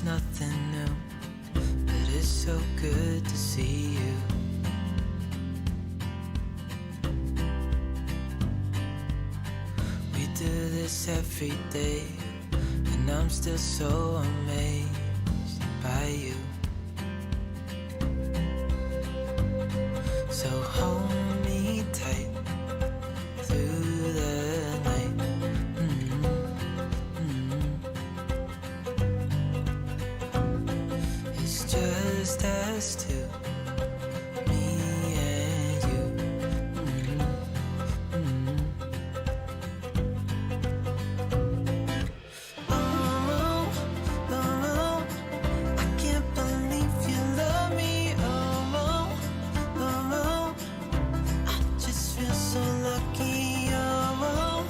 It's nothing new, but it's so good to see you. We do this every day, and I'm still so amazed by you. So hold me tight through the night. It's just us two, me and you. Oh, oh, I can't believe you love me. Oh, oh, I just feel so lucky. Oh,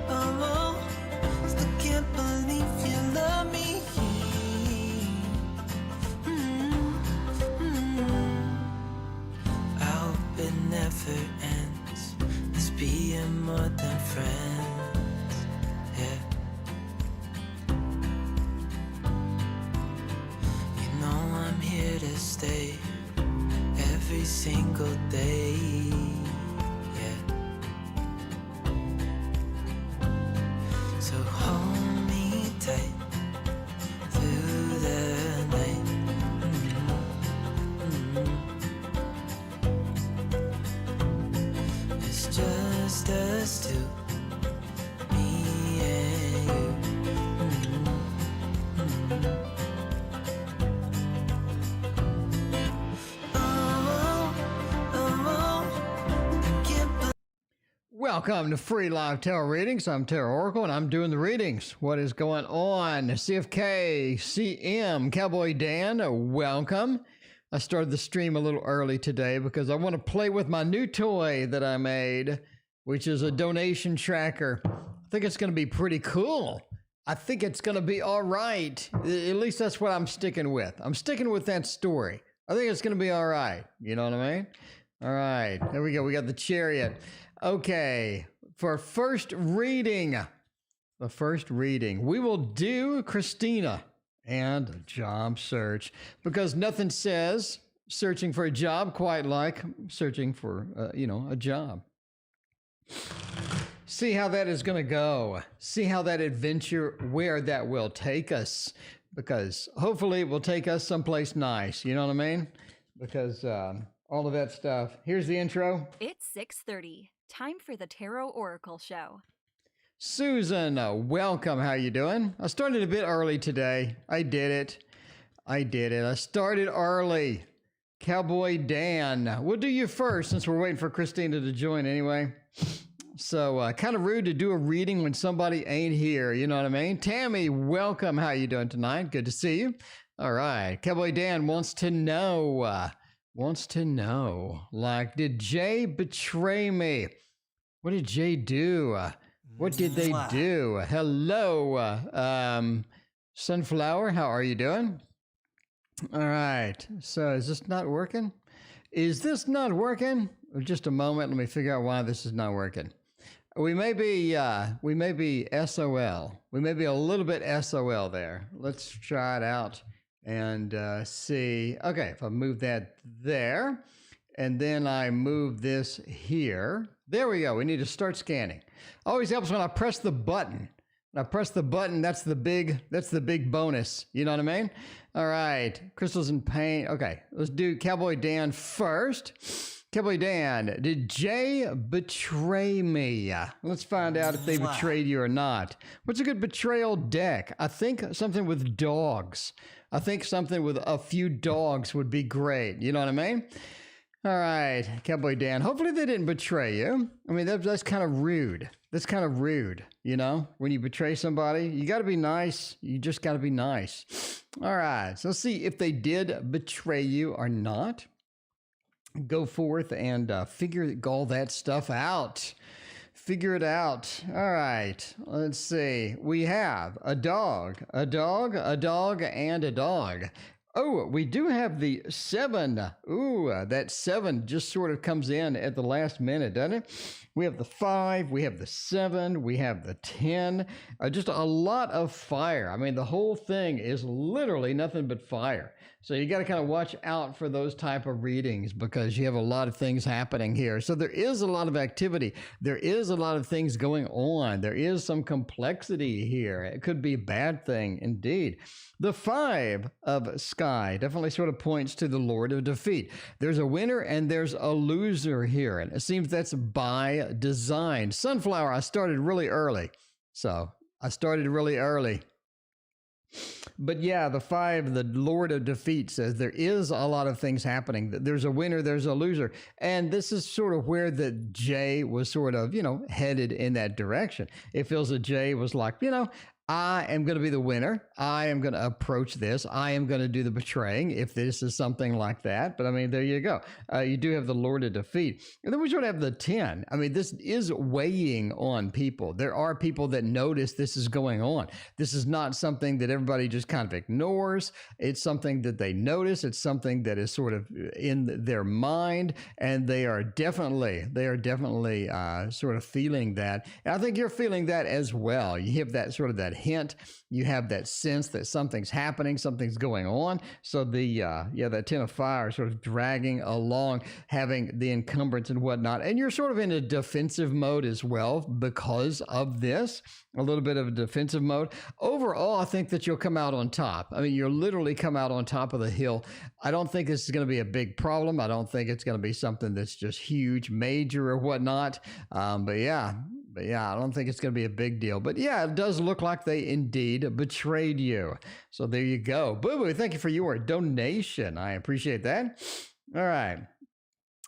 oh, still can't believe you love me. I hope it never ends. Let's be more than friends. Yeah. You know I'm here to stay every single day. Yeah. So hold me tight through the night. It's just us two, me and you. Oh, I can't believe. Welcome to Free Live Tarot Readings. I'm Tarot Oracle, and I'm doing the readings. What is going on? CFK, CM, Cowboy Dan, welcome. I started the stream a little early today because I want to play with my new toy that I made, which is a donation tracker. I think it's going to be pretty cool. I think it's going to be all right. At least that's what I'm sticking with. I'm sticking with that story. I think it's going to be all right. You know what I mean? All right. There we go. We got the chariot. Okay. For first reading, we will do Christina and a job search, because nothing says searching for a job quite like searching for, a job. See how that is going to go. See how that adventure, where that will take us, because hopefully it will take us someplace nice. You know what I mean? Because all of that stuff. Here's the intro. It's 6:30. Time for the Tarot Oracle Show. Susan, welcome. How you doing? I started a bit early today. I did it. I started early. Cowboy Dan, we'll do you first since we're waiting for Christina to join anyway. So kind of rude to do a reading when somebody ain't here. You know what I mean? Tammy, welcome. How you doing tonight? Good to see you. All right. Cowboy Dan wants to know, like, did Jay betray me? What did Jay do? What did they do? Hello, Sunflower. How are you doing? All right. So is this not working? Just a moment. Let me figure out why this is not working. We may be SOL. We may be a little bit SOL there. Let's try it out and see. Okay, if I move that there, and then I move this here. There we go. We need to start scanning. Always helps when I press the button. When I press the button, that's the big bonus. You know what I mean? All right. Crystals and paint. Okay, let's do Cowboy Dan first. Cowboy Dan, did Jay betray me? Let's find out if they betrayed you or not. What's a good betrayal deck? I think something with dogs. I think something with a few dogs would be great. You know what I mean? All right, Cowboy Dan. Hopefully they didn't betray you. I mean, that's kind of rude. That's kind of rude, you know? When you betray somebody, you got to be nice. You just got to be nice. All right, so let's see if they did betray you or not. Go forth and figure all that stuff out. Figure it out. All right, let's see. We have a dog, a dog, a dog, and a dog. Oh, we do have the 7. Ooh, that 7 just sort of comes in at the last minute, doesn't it? We have the 5, we have the 7, we have the 10. Just a lot of fire. I mean, the whole thing is literally nothing but fire. So you got to kind of watch out for those type of readings because you have a lot of things happening here. So there is a lot of activity. There is a lot of things going on. There is some complexity here. It could be a bad thing indeed. The 5 of sky definitely sort of points to the Lord of defeat. There's a winner and there's a loser here. And it seems that's by design. Sunflower, I started really early. But yeah, the 5, the Lord of Defeat, says there is a lot of things happening. There's a winner, there's a loser. And this is sort of where the J was sort of, headed in that direction. It feels that J was like, I am going to be the winner. I am going to approach this. I am going to do the betraying if this is something like that. But I mean, there you go. You do have the Lord of Defeat. And then we sort of have the 10. I mean, this is weighing on people. There are people that notice this is going on. This is not something that everybody just kind of ignores. It's something that they notice. It's something that is sort of in their mind. And they are definitely sort of feeling that. And I think you're feeling that as well. You have that sort of that hint, you have that sense that something's happening, something's going on. So that 10 of fire sort of dragging along, having the encumbrance and whatnot. And you're sort of in a defensive mode as well because of this, a little bit of a defensive mode. Overall, I think that you'll come out on top. I mean, you'll literally come out on top of the hill. I don't think this is going to be a big problem. I don't think it's going to be something that's just huge, major or whatnot. But yeah, I don't think it's going to be a big deal. But yeah, it does look like they indeed betrayed you. So there you go. Boo Boo, thank you for your donation. I appreciate that. All right.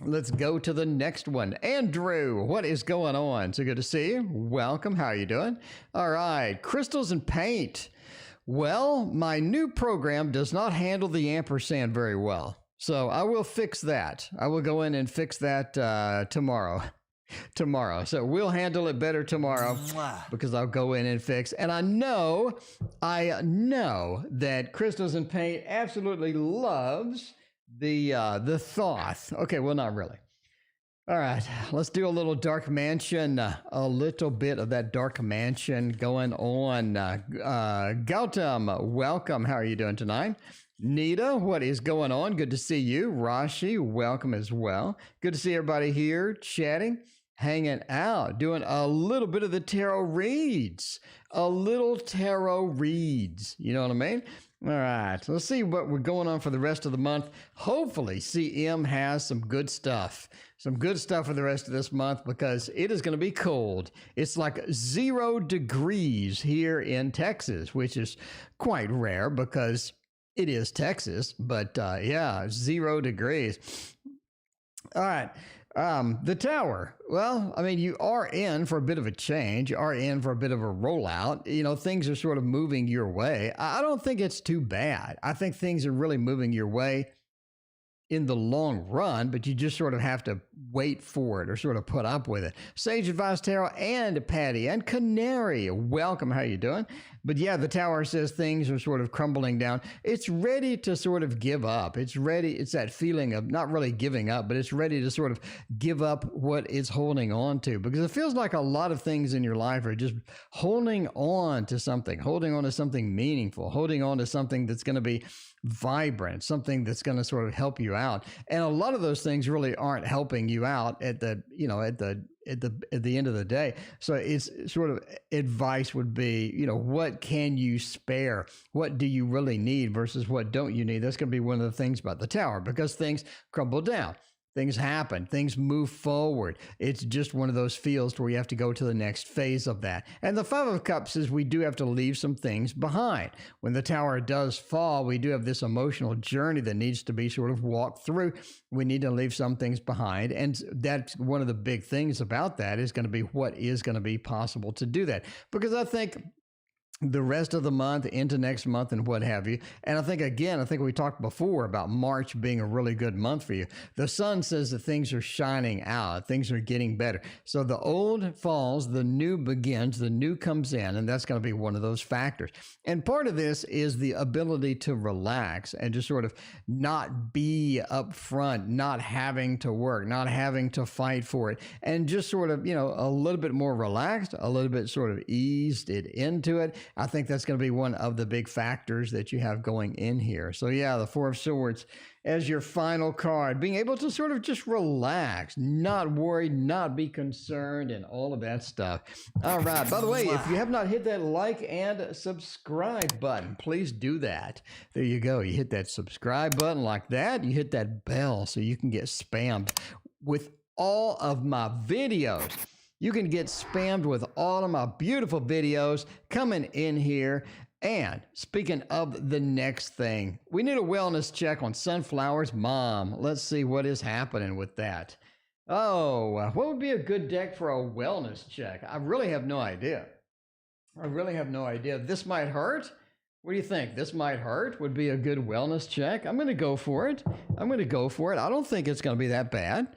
Let's go to the next one. Andrew, what is going on? So good to see you. Welcome. How are you doing? All right. Crystals and paint. Well, my new program does not handle the ampersand very well. So I will fix that. I will go in and fix that tomorrow. So we'll handle it better tomorrow because I'll go in and fix. And I know that Crystals and Paint absolutely loves the Thoth. Okay, well, not really. All right, let's do a little Dark Mansion, a little bit of that Dark Mansion going on. Gautam, welcome. How are you doing tonight? Nita, what is going on? Good to see you. Rashi, welcome as well. Good to see everybody here chatting, hanging out, doing a little bit of the tarot reads. A little tarot reads. You know what I mean? All right, so let's see what we're going on for the rest of the month. Hopefully, CM has some good stuff. Some good stuff for the rest of this month because it is going to be cold. It's like 0 degrees here in Texas, which is quite rare because it is Texas. But yeah, 0 degrees. All right. The tower. Well, I mean, you are in for a bit of a change. You are in for a bit of a rollout. You know, things are sort of moving your way. I don't think it's too bad. I think things are really moving your way in the long run, but you just sort of have to wait for it or sort of put up with it. Sage Advice Tarot and Patty and Canary, welcome. How you doing? But yeah, the tower says things are sort of crumbling down. It's ready to sort of give up. It's ready. It's that feeling of not really giving up, but it's ready to sort of give up what it's holding on to, because it feels like a lot of things in your life are just holding on to something meaningful, holding on to something that's going to be vibrant, something that's going to sort of help you out. And a lot of those things really aren't helping you out at the end of the day. So it's sort of advice would be, what can you spare? What do you really need versus what don't you need? That's going to be one of the things about the tower, because things crumble down. Things happen, things move forward. It's just one of those fields where you have to go to the next phase of that. And the Five of Cups is we do have to leave some things behind. When the tower does fall, we do have this emotional journey that needs to be sort of walked through. We need to leave some things behind. And that's one of the big things about that is going to be what is going to be possible to do that. Because I think the rest of the month into next month and what have you. And I think we talked before about March being a really good month for you. The sun says that things are shining out, things are getting better. So the old falls, the new begins, the new comes in, and that's going to be one of those factors. And part of this is the ability to relax and just sort of not be up front, not having to work, not having to fight for it, and just sort of, a little bit more relaxed, a little bit sort of eased it into it. I think that's going to be one of the big factors that you have going in here. So yeah, the Four of Swords as your final card, being able to sort of just relax, not worry, not be concerned, and all of that stuff. All right. By the way, if you have not hit that like and subscribe button, please do that. There you go. You hit that subscribe button like that. You hit that bell so you can get spammed with all of my videos. You can get spammed with all of my beautiful videos coming in here. And speaking of the next thing, we need a wellness check on Sunflower's mom. Let's see what is happening with that. Oh, what would be a good deck for a wellness check? I really have no idea. This might hurt. What do you think? This might hurt would be a good wellness check. I'm going to go for it. I don't think it's going to be that bad.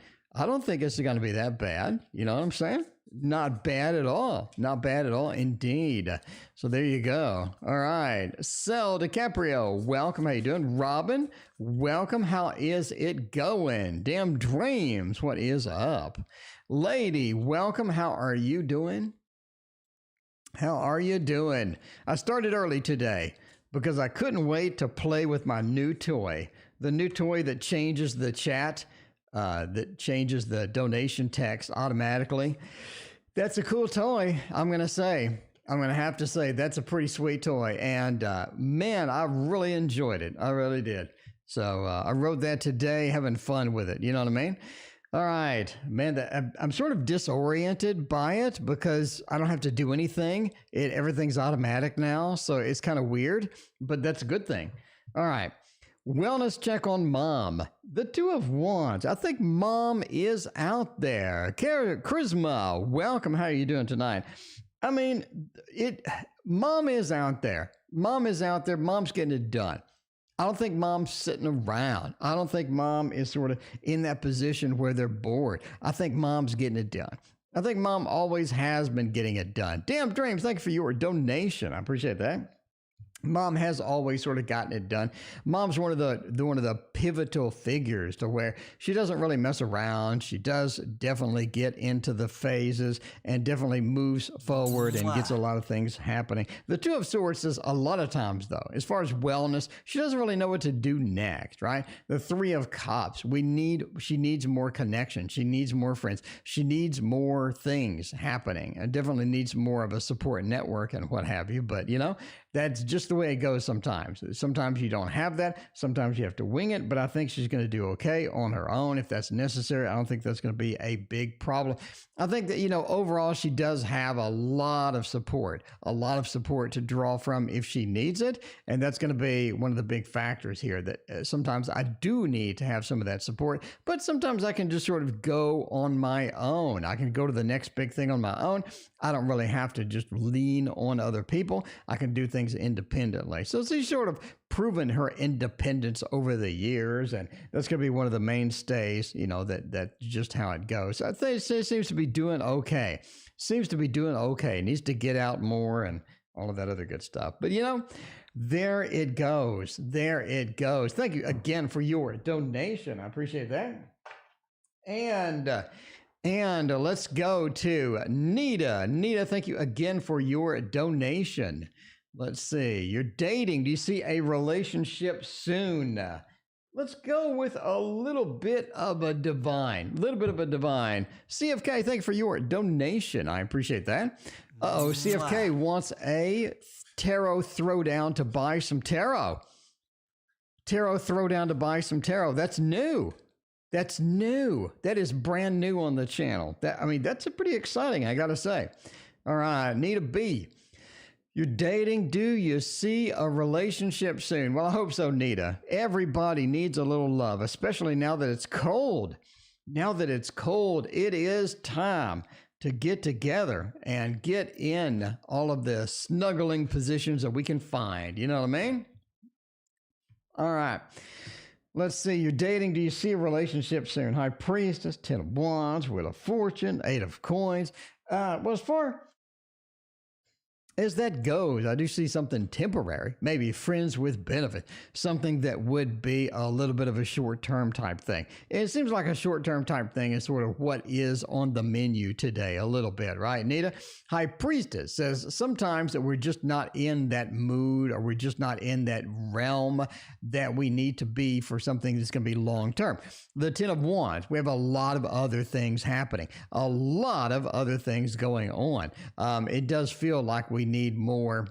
You know what I'm saying? Not bad at all. Not bad at all indeed. So there you go. All right. Cel DiCaprio, welcome. How you doing? Robin, welcome. How is it going? Damn Dreams, what is up? Lady, welcome. How are you doing? I started early today because I couldn't wait to play with my new toy. The new toy that changes the chat, that changes the donation text automatically. That's a cool toy, I'm going to have to say that's a pretty sweet toy. And man, I really enjoyed it. I really did. So I wrote that today, having fun with it. You know what I mean? All right, man, I'm sort of disoriented by it because I don't have to do anything. Everything's automatic now. So it's kind of weird, but that's a good thing. All right. Wellness check on mom. The Two of Wands. I think mom is out there. Charisma, welcome. How are you doing tonight? I mean, mom is out there. Mom's getting it done. I don't think mom's sitting around. I don't think mom is sort of in that position where they're bored. I think mom's getting it done. I think mom always has been getting it done. Damn Dreams, thank you for your donation. I appreciate that. Mom has always sort of gotten it done. Mom's one of the pivotal figures to where she doesn't really mess around. She does definitely get into the phases and definitely moves forward and gets a lot of things happening. The Two of Swords says a lot of times, though, as far as wellness, she doesn't really know what to do next, right? The Three of Cups. She needs more connection. She needs more friends. She needs more things happening and definitely needs more of a support network and what have you. But, that's just the way it goes sometimes. Sometimes you don't have that. Sometimes you have to wing it, but I think she's going to do okay on her own if that's necessary. I don't think that's going to be a big problem. I think that, overall, she does have a lot of support to draw from if she needs it. And that's going to be one of the big factors here that sometimes I do need to have some of that support, but sometimes I can just sort of go on my own. I can go to the next big thing on my own. I don't really have to just lean on other people. I can do things independently. So she's sort of proven her independence over the years, and that's going to be one of the mainstays, that's just how it goes. I think she seems to be doing okay. Needs to get out more and all of that other good stuff. But, there it goes. Thank you again for your donation. I appreciate that. And let's go to Nita. Nita, thank you again for your donation. Let's see. You're dating. Do you see a relationship soon? Let's go with a little bit of a divine. CFK, thank you for your donation. I appreciate that. CFK wants a tarot throwdown to buy some tarot. That's new. That is brand new on the channel. That's a pretty exciting, I gotta say. All right, Nita B. You're dating. Do you see a relationship soon? Well, I hope so, Nita. Everybody needs a little love, especially now that it's cold. It is time to get together and get in all of the snuggling positions that we can find. You know what I mean? All right. Let's see. You're dating. Do you see a relationship soon? High Priestess, 10 of Wands, Wheel of Fortune, 8 of Coins. Well, as far as that goes, I do see something temporary, maybe friends with benefit, something that would be a little bit of a short-term type thing. It seems like a short-term type thing is sort of what is on the menu today a little bit, right, Nita? High Priestess says sometimes that we're just not in that mood or we're just not in that realm that we need to be for something that's going to be long-term. The 10 of Wands, we have a lot of other things happening, a lot of other things going on. It does feel like we need more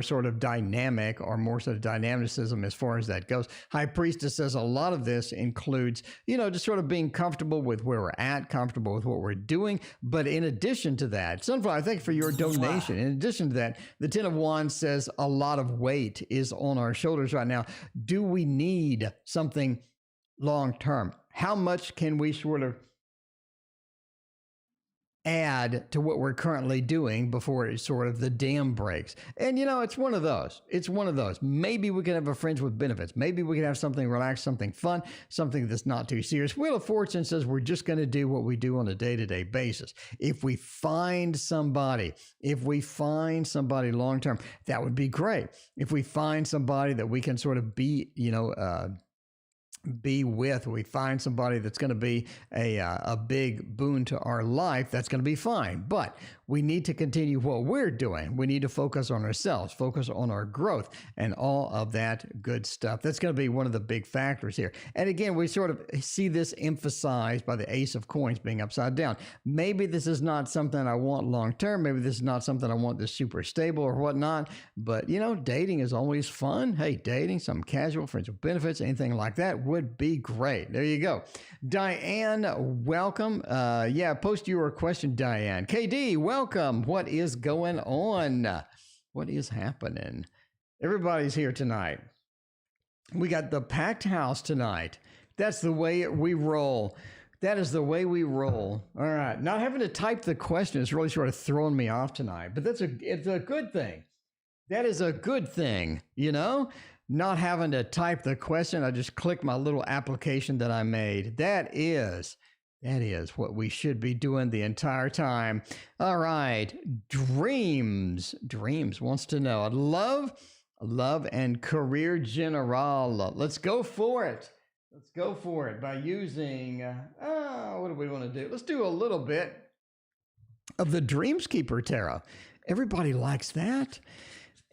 sort of dynamic or more sort of dynamicism as far as that goes. High Priestess says a lot of this includes, just sort of being comfortable with where we're at, comfortable with what we're doing. But in addition to that, Sunflower, thank you for your donation. In addition to that, the 10 of Wands says a lot of weight is on our shoulders right now. Do we need something long term? How much can we sort of add to what we're currently doing before it's sort of the dam breaks? And it's one of those. Maybe we can have a friends with benefits. Maybe we can have something relaxed, something fun, something that's not too serious. Wheel of Fortune says we're just going to do what we do on a day-to-day basis. If we find somebody long term, that would be great. If we find somebody that we can sort of be with, we find somebody that's going to be a big boon to our life, that's going to be fine. But we need to continue what we're doing. We need to focus on ourselves, focus on our growth and all of that good stuff. That's going to be one of the big factors here. And again, we sort of see this emphasized by the Ace of Coins being upside down. Maybe this is not something I want long term. Maybe this is not something I want that's super stable or whatnot. But dating is always fun. Hey, dating, some casual, friends with benefits, anything like that would be great. There you go. Diane, welcome. Post your question, Diane. KD, welcome. What is going on? What is happening? Everybody's here tonight. We got the packed house tonight. That's the way we roll. That is the way we roll. All right. Not having to type the question is really sort of throwing me off tonight, but it's a good thing. That is a good thing, not having to type the question. I just click my little application that I made. That is what we should be doing the entire time. All right. Dreams wants to know. Love and career general. Let's go for it. By using, what do we want to do? Let's do a little bit of the Dreamskeeper Tarot. Everybody likes that.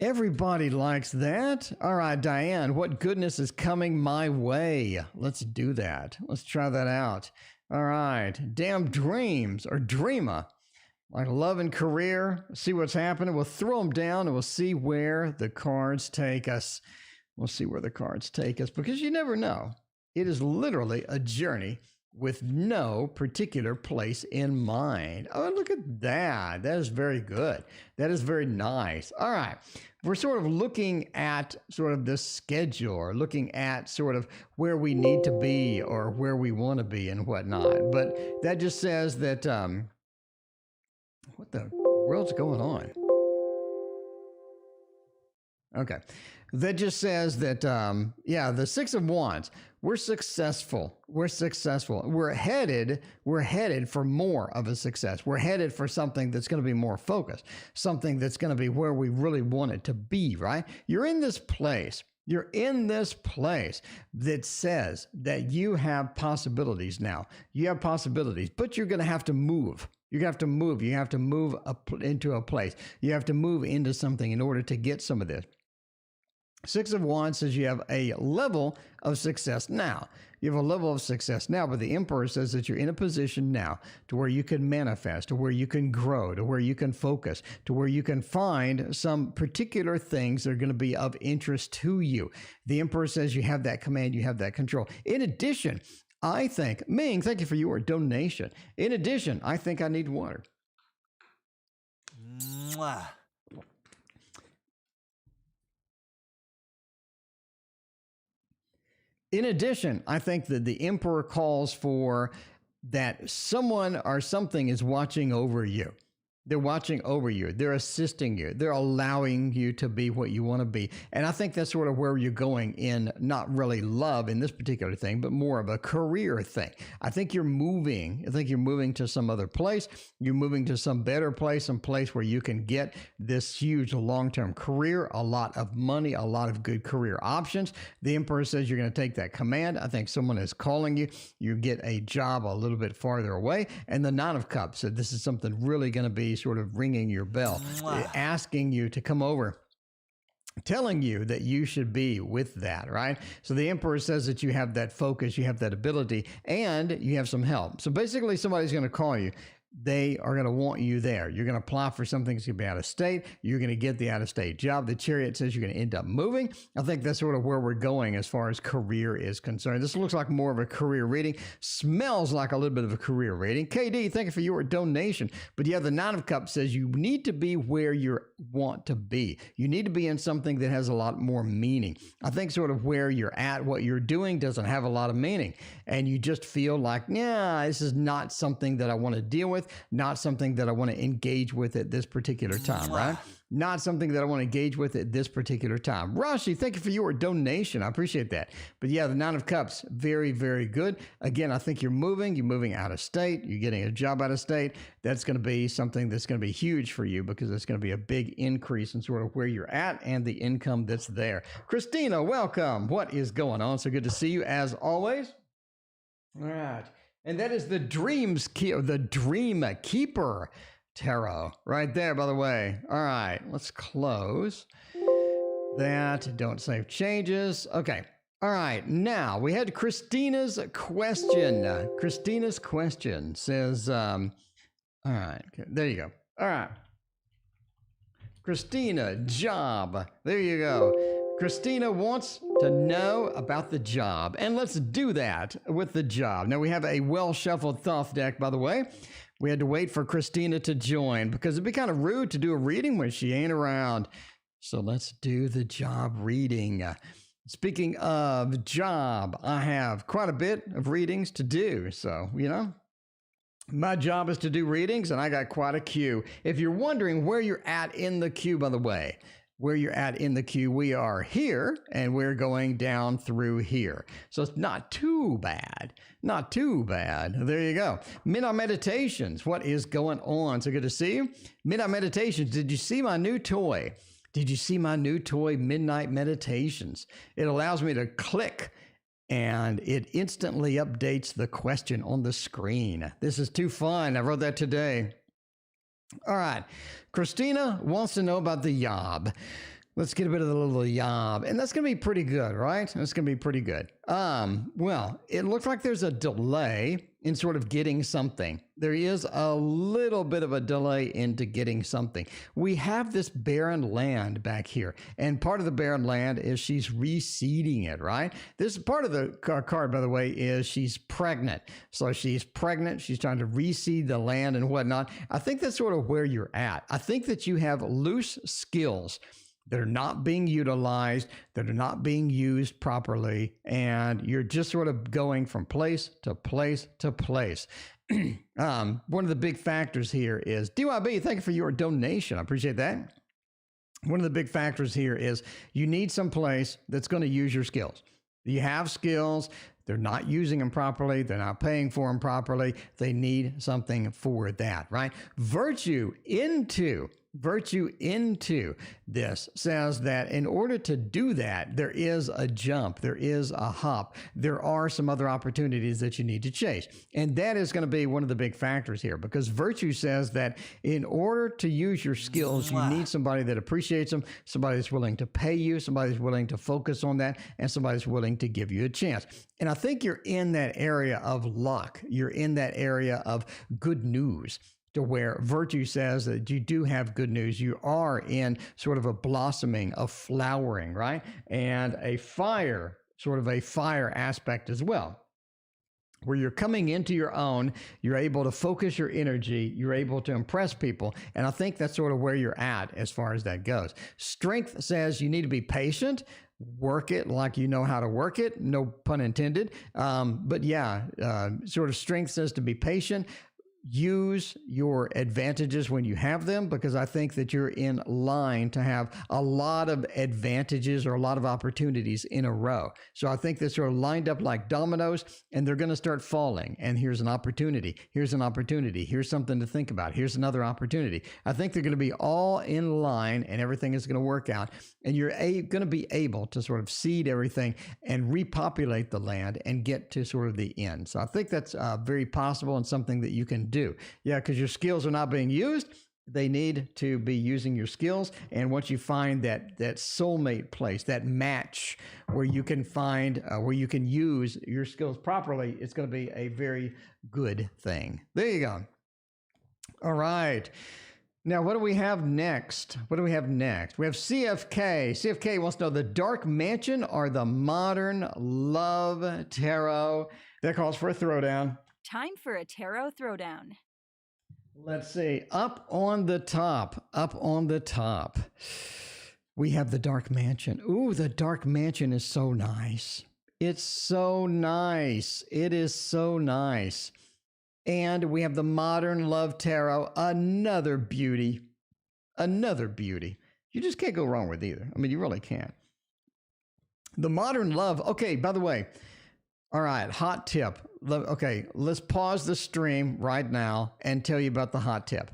All right, Diane, what goodness is coming my way? Let's do that. Let's try that out. All right. Damn dreams or dreamer. Like love and career. See what's happening. We'll throw them down and we'll see where the cards take us. Because you never know. It is literally a journey with no particular place in mind. Oh, look at that. That is very good. That is very nice. All right. We're sort of looking at sort of this schedule or looking at sort of where we need to be or where we want to be and whatnot. But that just says that, what the world's going on? Okay. That just says that, the Six of Wands, we're successful. We're headed for more of a success. We're headed for something that's going to be more focused, something that's going to be where we really want it to be, right? You're in this place that says that you have possibilities now. You have possibilities, but you're going to have to move. You have to move. You have to move up into a place. You have to move into something in order to get some of this. Six of Wands says you have a level of success now. You have a level of success now, but the Emperor says that you're in a position now to where you can manifest, to where you can grow, to where you can focus, to where you can find some particular things that are going to be of interest to you. The Emperor says you have that command, you have that control. In addition, I think, Ming, thank you for your donation. In addition, I think I need water. Mwah. In addition, I think that the Emperor calls for that someone or something is watching over you. They're watching over you. They're assisting you. They're allowing you to be what you want to be. And I think that's sort of where you're going in, not really love in this particular thing, but more of a career thing. I think you're moving. I think you're moving to some other place. You're moving to some better place, some place where you can get this huge long-term career, a lot of money, a lot of good career options. The Emperor says you're going to take that command. I think someone is calling you. You get a job a little bit farther away. And the Nine of Cups said this is something really going to be sort of ringing your bell, asking you to come over, telling you that you should be with that, right? So the Emperor says that you have that focus, you have that ability, and you have some help. So basically somebody's going to call you. They are going to want you there. You're going to apply for something that's going to be out of state. You're going to get the out of state job. The Chariot says you're going to end up moving. I think that's sort of where we're going as far as career is concerned. This looks like more of a career reading. Smells like a little bit of a career reading. KD, thank you for your donation. But yeah, the Nine of Cups says you need to be where you want to be. You need to be in something that has a lot more meaning. I think sort of where you're at, what you're doing doesn't have a lot of meaning. And you just feel like, yeah, this is not something that I want to deal with. Not something that I want to engage with at this particular time, right? Not something that I want to engage with at this particular time. Rashi, thank you for your donation. I appreciate that. But yeah, the Nine of Cups, very, very good. Again, I think you're moving out of state. You're getting a job out of state. That's going to be something that's going to be huge for you because it's going to be a big increase in sort of where you're at and the income that's there. Christina, welcome. What is going on? So good to see you as always. All right. And that is the Dream Keeper Tarot right there, by the way. All right, let's close that. Don't save changes. Okay. All right. Now we had Christina's question. Christina's question says, all right, okay, there you go. All right. Christina, job. There you go. Christina wants to know about the job, and let's do that with the job. Now, we have a well-shuffled Thoth deck, by the way. We had to wait for Christina to join because it'd be kind of rude to do a reading when she ain't around. So let's do the job reading. Speaking of job, I have quite a bit of readings to do. So, you know, my job is to do readings, and I got quite a queue. If you're wondering where you're at in the queue, by the way, where you're at in the queue, we are here and we're going down through here. So it's not too bad. Not too bad. There you go. Midnight Meditations. What is going on? So good to see you. Midnight Meditations. Did you see my new toy? Did you see my new toy, Midnight Meditations? It allows me to click and it instantly updates the question on the screen. This is too fun. I wrote that today. All right. Christina wants to know about the yob. Let's get a bit of the little yob. And that's going to be pretty good, right? That's going to be pretty good. Well, it looks like there's a delay in sort of getting something. There is a little bit of a delay into getting something. We have this barren land back here. And part of the barren land is she's reseeding it, right? This part of the card, by the way, is she's pregnant. So she's pregnant. She's trying to reseed the land and whatnot. I think that's sort of where you're at. I think that you have loose skills that are not being utilized, that are not being used properly, and you're just sort of going from place to place to place. One of the big factors here is, DYB, thank you for your donation. I appreciate that. One of the big factors here is you need some place that's going to use your skills. You have skills. They're not using them properly. They're not paying for them properly. They need something for that, right? Virtue into this says that in order to do that, there is a jump, there is a hop, there are some other opportunities that you need to chase. And that is going to be one of the big factors here, because virtue says that in order to use your skills, you need somebody that appreciates them, somebody that's willing to pay you, somebody that's willing to focus on that, and somebody that's willing to give you a chance. And I think you're in that area of luck. You're in that area of good news, to where virtue says that you do have good news. You are in sort of a blossoming, a flowering, right? And a fire, sort of a fire aspect as well, where you're coming into your own, you're able to focus your energy, you're able to impress people. And I think that's sort of where you're at as far as that goes. Strength says you need to be patient, work it like you know how to work it. No pun intended. But yeah, sort of strength says to be patient. Use your advantages when you have them, because I think that you're in line to have a lot of advantages or a lot of opportunities in a row. So I think they're sort of lined up like dominoes, and they're going to start falling. And here's an opportunity. Here's an opportunity. Here's something to think about. Here's another opportunity. I think they're going to be all in line, and everything is going to work out. And you're going to be able to sort of seed everything and repopulate the land and get to sort of the end. So I think that's very possible and something that you can do. Yeah, because your skills are not being used. They need to be using your skills. And once you find that soulmate place, that match where you can find, where you can use your skills properly, it's going to be a very good thing. There you go. All right. Now, what do we have next? What do we have next? We have CFK. CFK wants to know the Dark Mansion or the Modern Love Tarot. That calls for a throwdown. Time for a tarot throwdown. Let's see. Up on the top, we have the Dark Mansion. Ooh, the Dark Mansion is so nice. It's so nice. It is so nice. And we have the Modern Love Tarot, another beauty. Another beauty. You just can't go wrong with either. I mean, you really can't. The Modern Love, okay, by the way, all right, hot tip. Okay, let's pause the stream right now and tell you about the hot tip.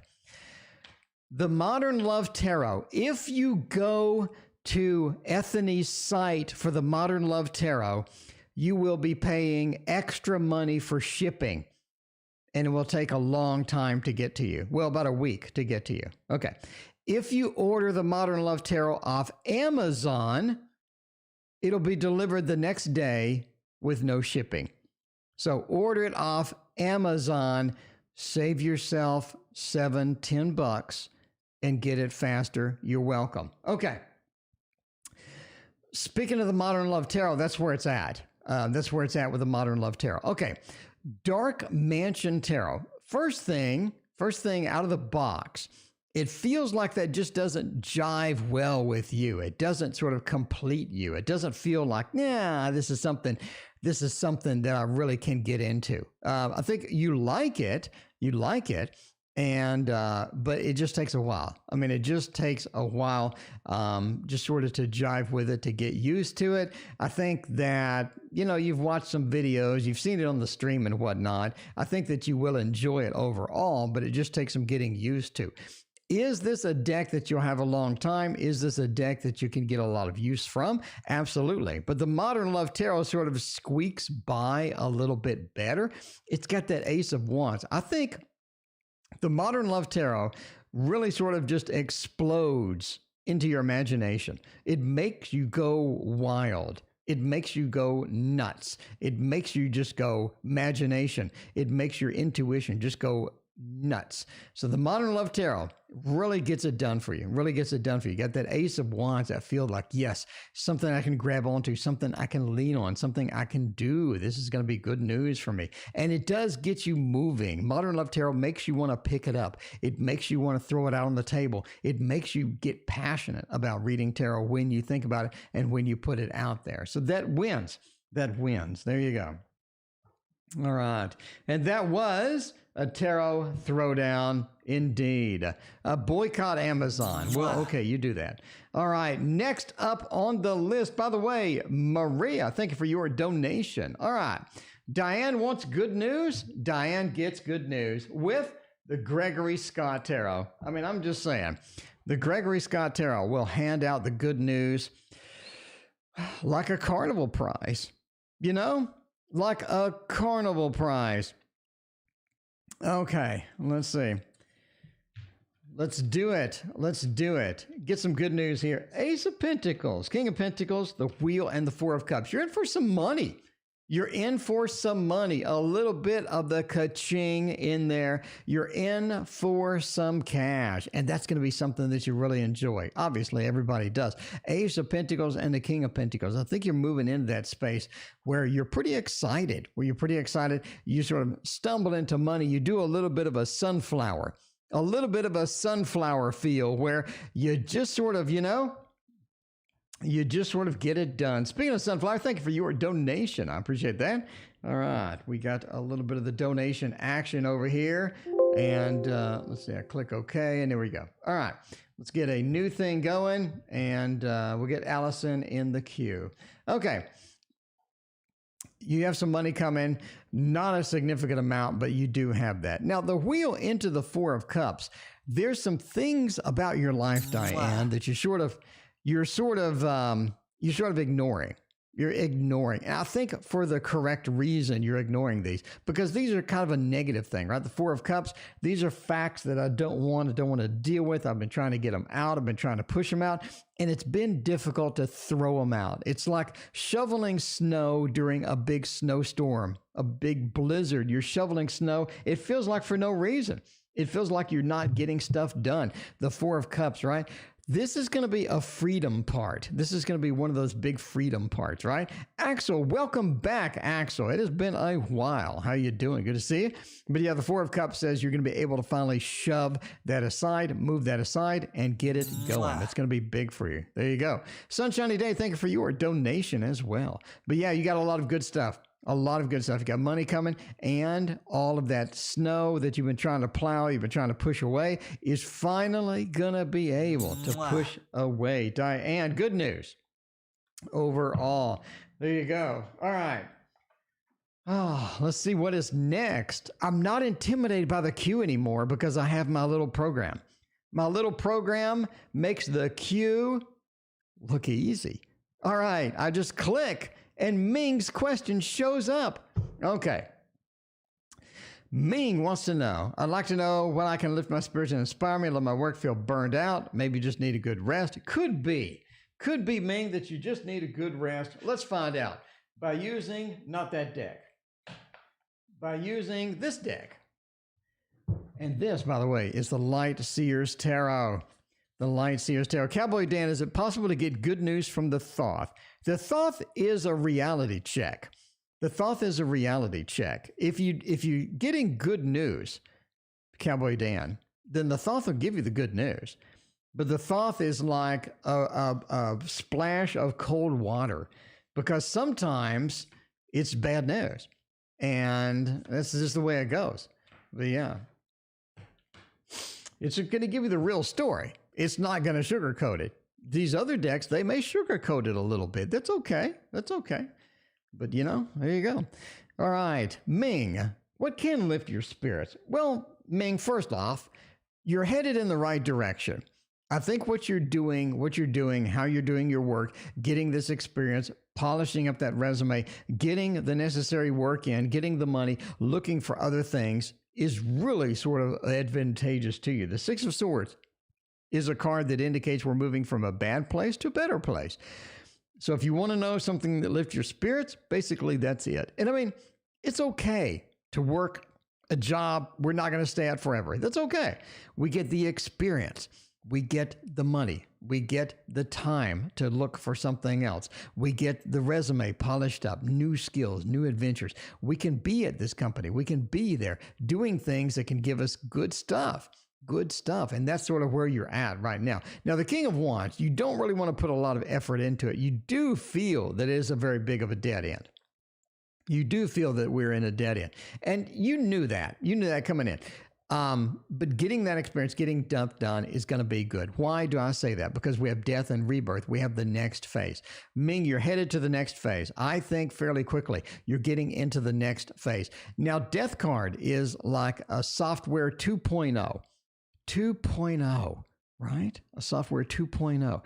The Modern Love Tarot, if you go to Ethany's site for the Modern Love Tarot, you will be paying extra money for shipping. And it will take a long time to get to you. Well, about a week to get to you. Okay. If you order the Modern Love Tarot off Amazon, it'll be delivered the next day with no shipping. So order it off Amazon, save yourself $7-10 and get it faster. You're welcome. Okay. Speaking of the Modern Love Tarot, that's where it's at. That's where it's at with the Modern Love Tarot. Okay. Dark Mansion Tarot. First thing out of the box, it feels like that just doesn't jive well with you. It doesn't sort of complete you. It doesn't feel like, nah, this is something that I really can get into. I think you like it, and but it just takes a while. I mean, it just takes a while, just sort of to jive with it, to get used to it. I think that, you've watched some videos, you've seen it on the stream and whatnot. I think that you will enjoy it overall, but it just takes some getting used to. Is this a deck that you'll have a long time? Is this a deck that you can get a lot of use from? Absolutely. But the Modern Love Tarot sort of squeaks by a little bit better. It's got that Ace of Wands. I think the Modern Love Tarot really sort of just explodes into your imagination. It makes you go wild. It makes you go nuts. It makes you just go imagination. It makes your intuition just go nuts. So the Modern Love Tarot really gets it done for you. You got that Ace of Wands that feel like, yes, something I can grab onto, something I can lean on, something I can do. This is going to be good news for me. And it does get you moving. Modern Love Tarot makes you want to pick it up. It makes you want to throw it out on the table. It makes you get passionate about reading tarot when you think about it and when you put it out there. So that wins. There you go. All right. And that was a tarot throwdown indeed. Boycott Amazon. Well, okay, you do that. All right. Next up on the list, by the way, Maria, thank you for your donation. All right. Diane wants good news. Diane gets good news with the Gregory Scott Tarot. I mean, I'm just saying, the Gregory Scott Tarot will hand out the good news like a carnival prize, like a carnival prize. Okay, let's see. Let's do it. Get some good news here. Ace of Pentacles, King of Pentacles, the Wheel, and the Four of Cups. You're in for some money. A little bit of the ka-ching in there. You're in for some cash, and that's going to be something that you really enjoy. Obviously, everybody does. Ace of Pentacles and the King of Pentacles. I think you're moving into that space where you're pretty excited. You sort of stumble into money. You do a little bit of a sunflower feel where you just sort of, You just sort of get it done. Speaking of Sunflower, thank you for your donation. I appreciate that. All right, we got a little bit of the donation action over here. And let's see, I click OK, and there we go. All right, let's get a new thing going, and we'll get Allison in the queue. Okay. You have some money coming, not a significant amount, but you do have that. Now, the wheel into the Four of Cups, there's some things about your life, Diane, that you're sort of ignoring. You're ignoring. And I think for the correct reason, you're ignoring these, because these are kind of a negative thing, right? The Four of Cups, these are facts that I don't want to deal with. I've been trying to get them out. I've been trying to push them out, and it's been difficult to throw them out. It's like shoveling snow during a big snowstorm, a big blizzard. You're shoveling snow. It feels like for no reason. It feels like you're not getting stuff done. The Four of Cups, right? This is going to be a freedom part. This is going to be one of those big freedom parts, right? Axel, welcome back, Axel. It has been a while. How you doing? Good to see you. But yeah, the Four of Cups says you're going to be able to finally shove that aside, move that aside, and get it going. It's going to be big for you. There you go. Sunshiny Day, thank you for your donation as well. But yeah, you got a lot of good stuff. A lot of good stuff. You got money coming, and all of that snow that you've been trying to plow, you've been trying to push away, is finally going to be able to push away. Diane, good news overall. There you go. All right. Oh, let's see what is next. I'm not intimidated by the queue anymore because I have my little program. My little program makes the queue look easy. All right. I just click, and Ming's question shows up. Okay. Ming wants to know, I'd like to know when I can lift my spirits and inspire me, let my work feel burned out. Maybe you just need a good rest. It could be, Ming, that you just need a good rest. Let's find out by using not that deck, by using this deck. And this, by the way, is the Light Seers Tarot. The Light Seers Tarot. Cowboy Dan, is it possible to get good news from the Thoth? The Thoth is a reality check. The Thoth is a reality check. If you're getting good news, Cowboy Dan, then the Thoth will give you the good news. But the Thoth is like a splash of cold water, because sometimes it's bad news. And that's just the way it goes. But yeah, it's going to give you the real story. It's not going to sugarcoat it. These other decks, they may sugarcoat it a little bit. That's okay. That's okay. But, you know, there you go. All right. Ming, what can lift your spirits? Well, Ming, first off, you're headed in the right direction. I think what you're doing, how you're doing your work, getting this experience, polishing up that resume, getting the necessary work in, getting the money, looking for other things is really sort of advantageous to you. The Six of Swords is a card that indicates we're moving from a bad place to a better place. So if you want to know something that lifts your spirits, basically that's it. And I mean, it's okay to work a job we're not going to stay at forever. That's okay. We get the experience. We get the money. We get the time to look for something else. We get the resume polished up, new skills, new adventures. We can be at this company. We can be there doing things that can give us good stuff. Good stuff. And that's sort of where you're at right now. Now, the King of Wands, you don't really want to put a lot of effort into it. You do feel that it is a very big of a dead end. You do feel that we're in a dead end. And you knew that. You knew that coming in. But getting that experience, getting stuff done is going to be good. Why do I say that? Because we have death and rebirth. We have the next phase. Ming, you're headed to the next phase. I think fairly quickly, you're getting into the next phase. Now, Death card is like a software 2.0. 2.0, right? A software 2.0.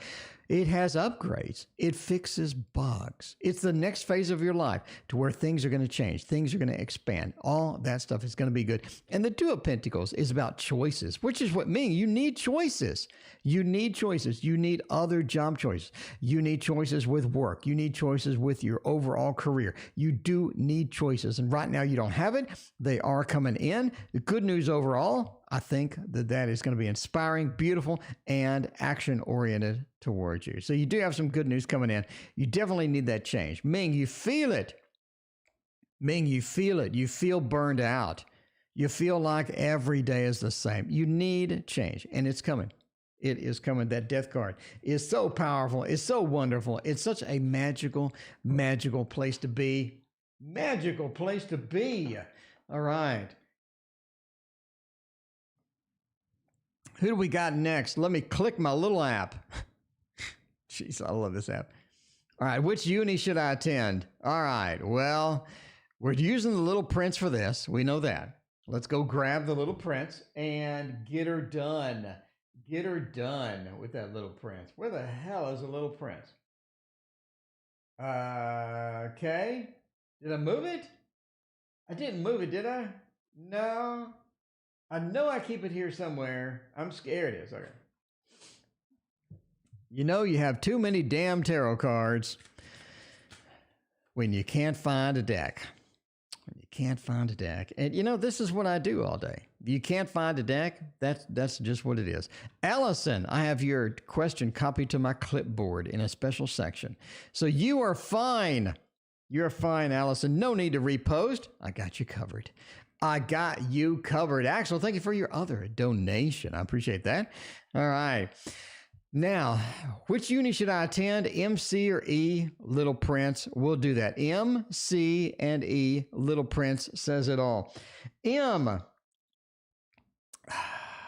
It has upgrades. It fixes bugs. It's the next phase of your life to where things are going to change. Things are going to expand. All that stuff is going to be good. And the Two of Pentacles is about choices, which is what means you need choices. You need choices. You need other job choices. You need choices with work. You need choices with your overall career. You do need choices. And right now you don't have it. They are coming in. The good news overall, I think that is going to be inspiring, beautiful, and action-oriented towards you. So you do have some good news coming in. You definitely need that change. Ming, you feel it. Ming, you feel it. You feel burned out. You feel like every day is the same. You need change, and it's coming. It is coming. That death card is so powerful. It's so wonderful. It's such a magical, magical place to be. Magical place to be. All right. Who do we got next? Let me click my little app. Jeez, I love this app. All right, which uni should I attend? All right, well, we're using the Little Prince for this. We know that. Let's go grab the Little Prince and get her done. Get her done with that Little Prince. Where the hell is the Little Prince? Okay. Did I move it? I didn't move it, did I? No. I know I keep it here somewhere. I'm scared. It is. Okay. You know you have too many damn tarot cards when you can't find a deck. When you can't find a deck. And you know, this is what I do all day. You can't find a deck? That's just what it is. Allison, I have your question copied to my clipboard in a special section. So you are fine. You're fine, Allison. No need to repost. I got you covered. I got you covered. Axel, thank you for your other donation. I appreciate that. All right. Now, which uni should I attend? M, C, or E? Little Prince. We'll do that. M, C, and E. Little Prince says it all. M,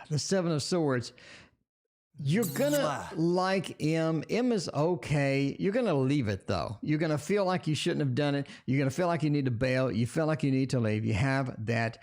the Seven of Swords. You're going to like M. M is okay. You're going to leave it, though. You're going to feel like you shouldn't have done it. You're going to feel like you need to bail. You feel like you need to leave. You have that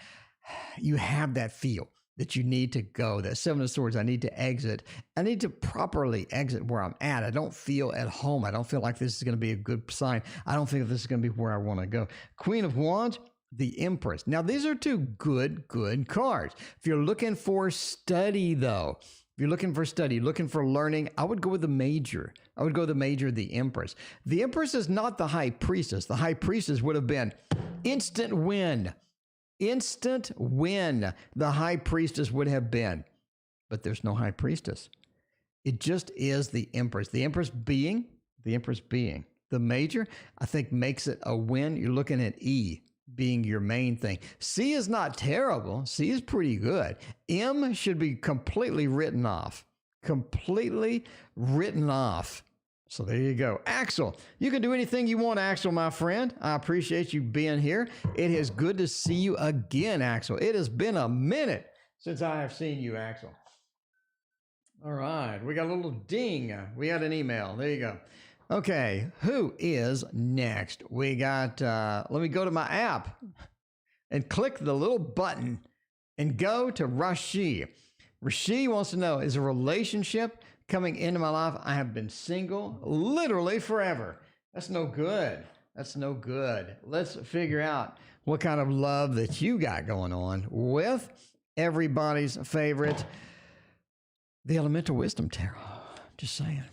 feel that you need to go. That Seven of Swords, I need to exit. I need to properly exit where I'm at. I don't feel at home. I don't feel like this is going to be a good sign. I don't think this is going to be where I want to go. Queen of Wands, the Empress. Now, these are two good cards. If you're looking for study, though, if you're looking for study, looking for learning, I would go with the Major. I would go with the Major, the Empress. The Empress is not the High Priestess. The High Priestess would have been instant win. Instant win. The High Priestess would have been. But there's no High Priestess. It just is the Empress. The Empress being. The Major, I think, makes it a win. You're looking at E being your main thing. C is not terrible. C is pretty good. M should be completely written off. Completely written off. So there you go. Axel, you can do anything you want, Axel, my friend. I appreciate you being here. It is good to see you again, Axel. It has been a minute since I have seen you, Axel. All right. We got a little ding. We got an email. There you go. Okay, who is next? We got, let me go to my app and click the little button and go to Rashi. Rashi wants to know, is a relationship coming into my life? I have been single literally forever. That's no good. That's no good. Let's figure out what kind of love that you got going on with everybody's favorite, the Elemental Wisdom Tarot. Just saying.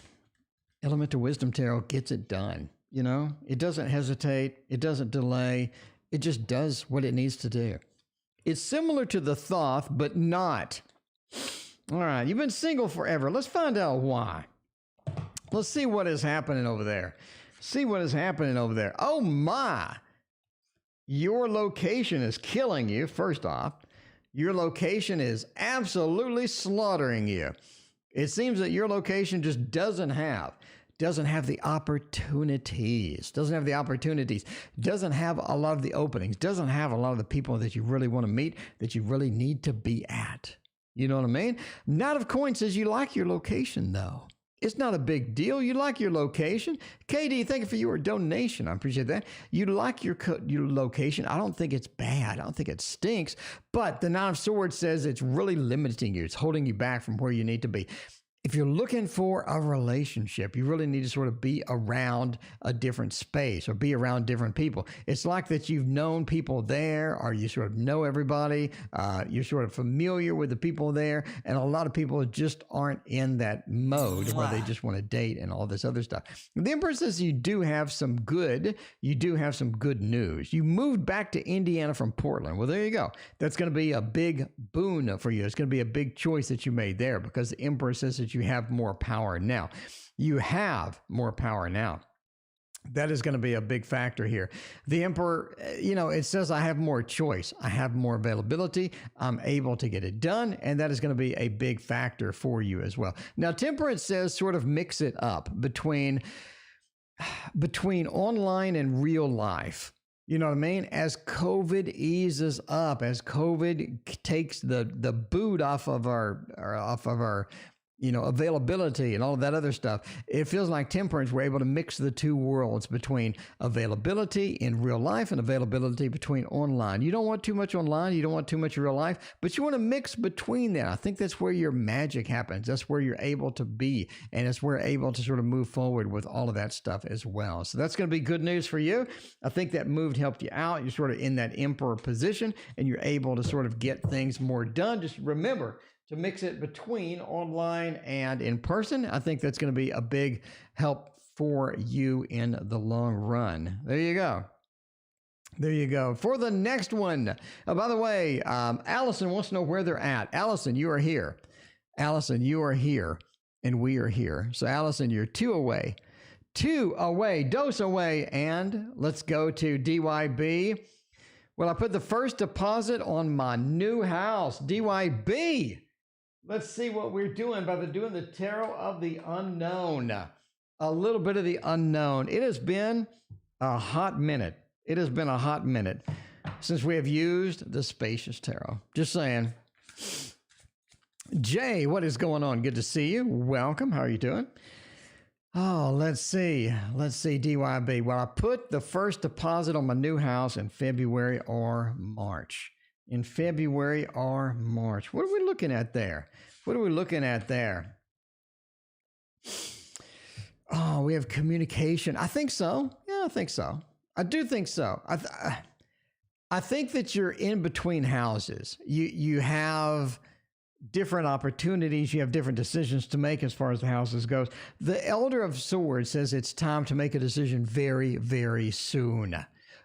Elemental Wisdom Tarot gets it done. You know, it doesn't hesitate. It doesn't delay. It just does what it needs to do. It's similar to the Thoth, but not. All right, you've been single forever. Let's find out why. Let's see what is happening over there. See what is happening over there. Oh, my. Your location is killing you, first off. Your location is absolutely slaughtering you. It seems that your location just doesn't have the opportunities, doesn't have a lot of the openings, doesn't have a lot of the people that you really want to meet, that you really need to be at. You know what I mean? Knight of Coins says you like your location, though. It's not a big deal. You like your location. KD, thank you for your donation. I appreciate that. You like your location. I don't think it's bad. I don't think it stinks. But the Nine of Swords says it's really limiting you. It's holding you back from where you need to be. If you're looking for a relationship, you really need to sort of be around a different space or be around different people. It's like that you've known people there, or you sort of know everybody. You're sort of familiar with the people there, and a lot of people just aren't in that mode where they just want to date and all this other stuff. The Empress says you do have some good news. You moved back to Indiana from Portland. Well, there you go. That's going to be a big boon for you. It's going to be a big choice that you made there, because the Empress says that you have more power now. You have more power now. That is going to be a big factor here. The Emperor, it says I have more choice. I have more availability. I'm able to get it done. And that is going to be a big factor for you as well. Now, Temperance says sort of mix it up between online and real life. You know what I mean? As COVID eases up, as COVID takes the boot off of our availability and all of that other stuff, it feels like Temperance, we're able to mix the two worlds between availability in real life and availability between online. You don't want too much online. You don't want too much real life, but you want to mix between that. I think that's where your magic happens. That's where you're able to be. And it's where you're able to sort of move forward with all of that stuff as well. So that's going to be good news for you. I think that move helped you out. You're sort of in that Emperor position and you're able to sort of get things more done. Just remember to mix it between online and in person. I think that's going to be a big help for you in the long run. There you go. There you go. For the next one, by the way, Allison wants to know where they're at. Allison, you are here. Allison, you are here, and we are here. So, Allison, you're 2 away. 2 away, dose away, and let's go to DYB. Well, I put the first deposit on my new house, DYB. Let's see what we're doing by doing the Tarot of the Unknown. A little bit of the unknown. It has been a hot minute. It has been a hot minute since we have used the Spacious Tarot. Just saying. Jay, what is going on? Good to see you. Welcome. How are you doing? Oh, let's see. Let's see, DYB. Well, I put the first deposit on my new house in February or March. In February or March. What are we looking at there? What are we looking at there? Oh, we have communication. I think so. Yeah, I think so. I do think so. I think that you're in between houses. You have different opportunities. You have different decisions to make as far as the houses goes. The Elder of Swords says it's time to make a decision very, very soon.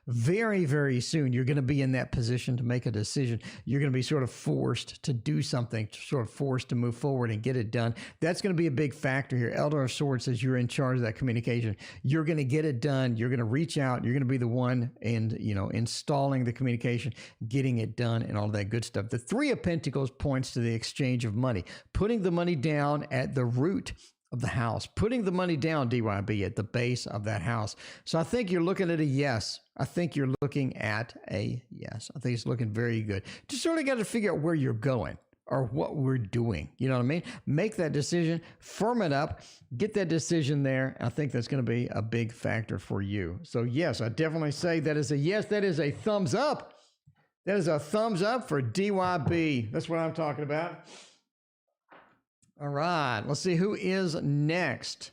Very, very soon, you're going to be in that position to make a decision. You're going to be sort of forced to do something, sort of forced to move forward and get it done. That's going to be a big factor here. Elder of Swords says you're in charge of that communication. You're going to get it done. You're going to reach out. You're going to be the one installing the communication, getting it done, and all that good stuff. The Three of Pentacles points to the exchange of money, putting the money down at the root of the house, putting the money down, DYB, at the base of that house. So I think you're looking at a yes. I think you're looking at a yes. I think it's looking very good. Just sort of got to figure out where you're going or what we're doing. You know what I mean? Make that decision, firm it up, get that decision there. I think that's going to be a big factor for you. So yes, I definitely say that is a yes. That is a thumbs up. That is a thumbs up for DYB. That's what I'm talking about. All right, let's see who is next.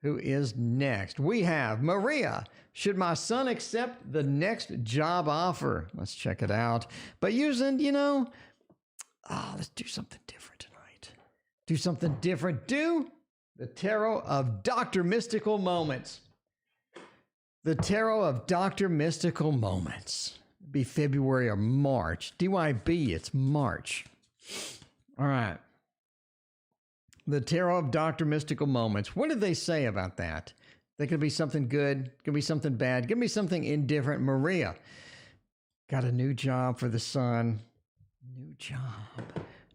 Who is next? We have Maria. Should my son accept the next job offer? Let's check it out. But using, let's do something different tonight. Do something different. Do the Tarot of Dr. Mystical Moments. The Tarot of Dr. Mystical Moments. Be February or March. DYB, it's March. All right. The Tarot of Dr. Mystical Moments. What did they say about that? There could be something good, could be something bad, could be something indifferent. Maria, got a new job for the son. New job,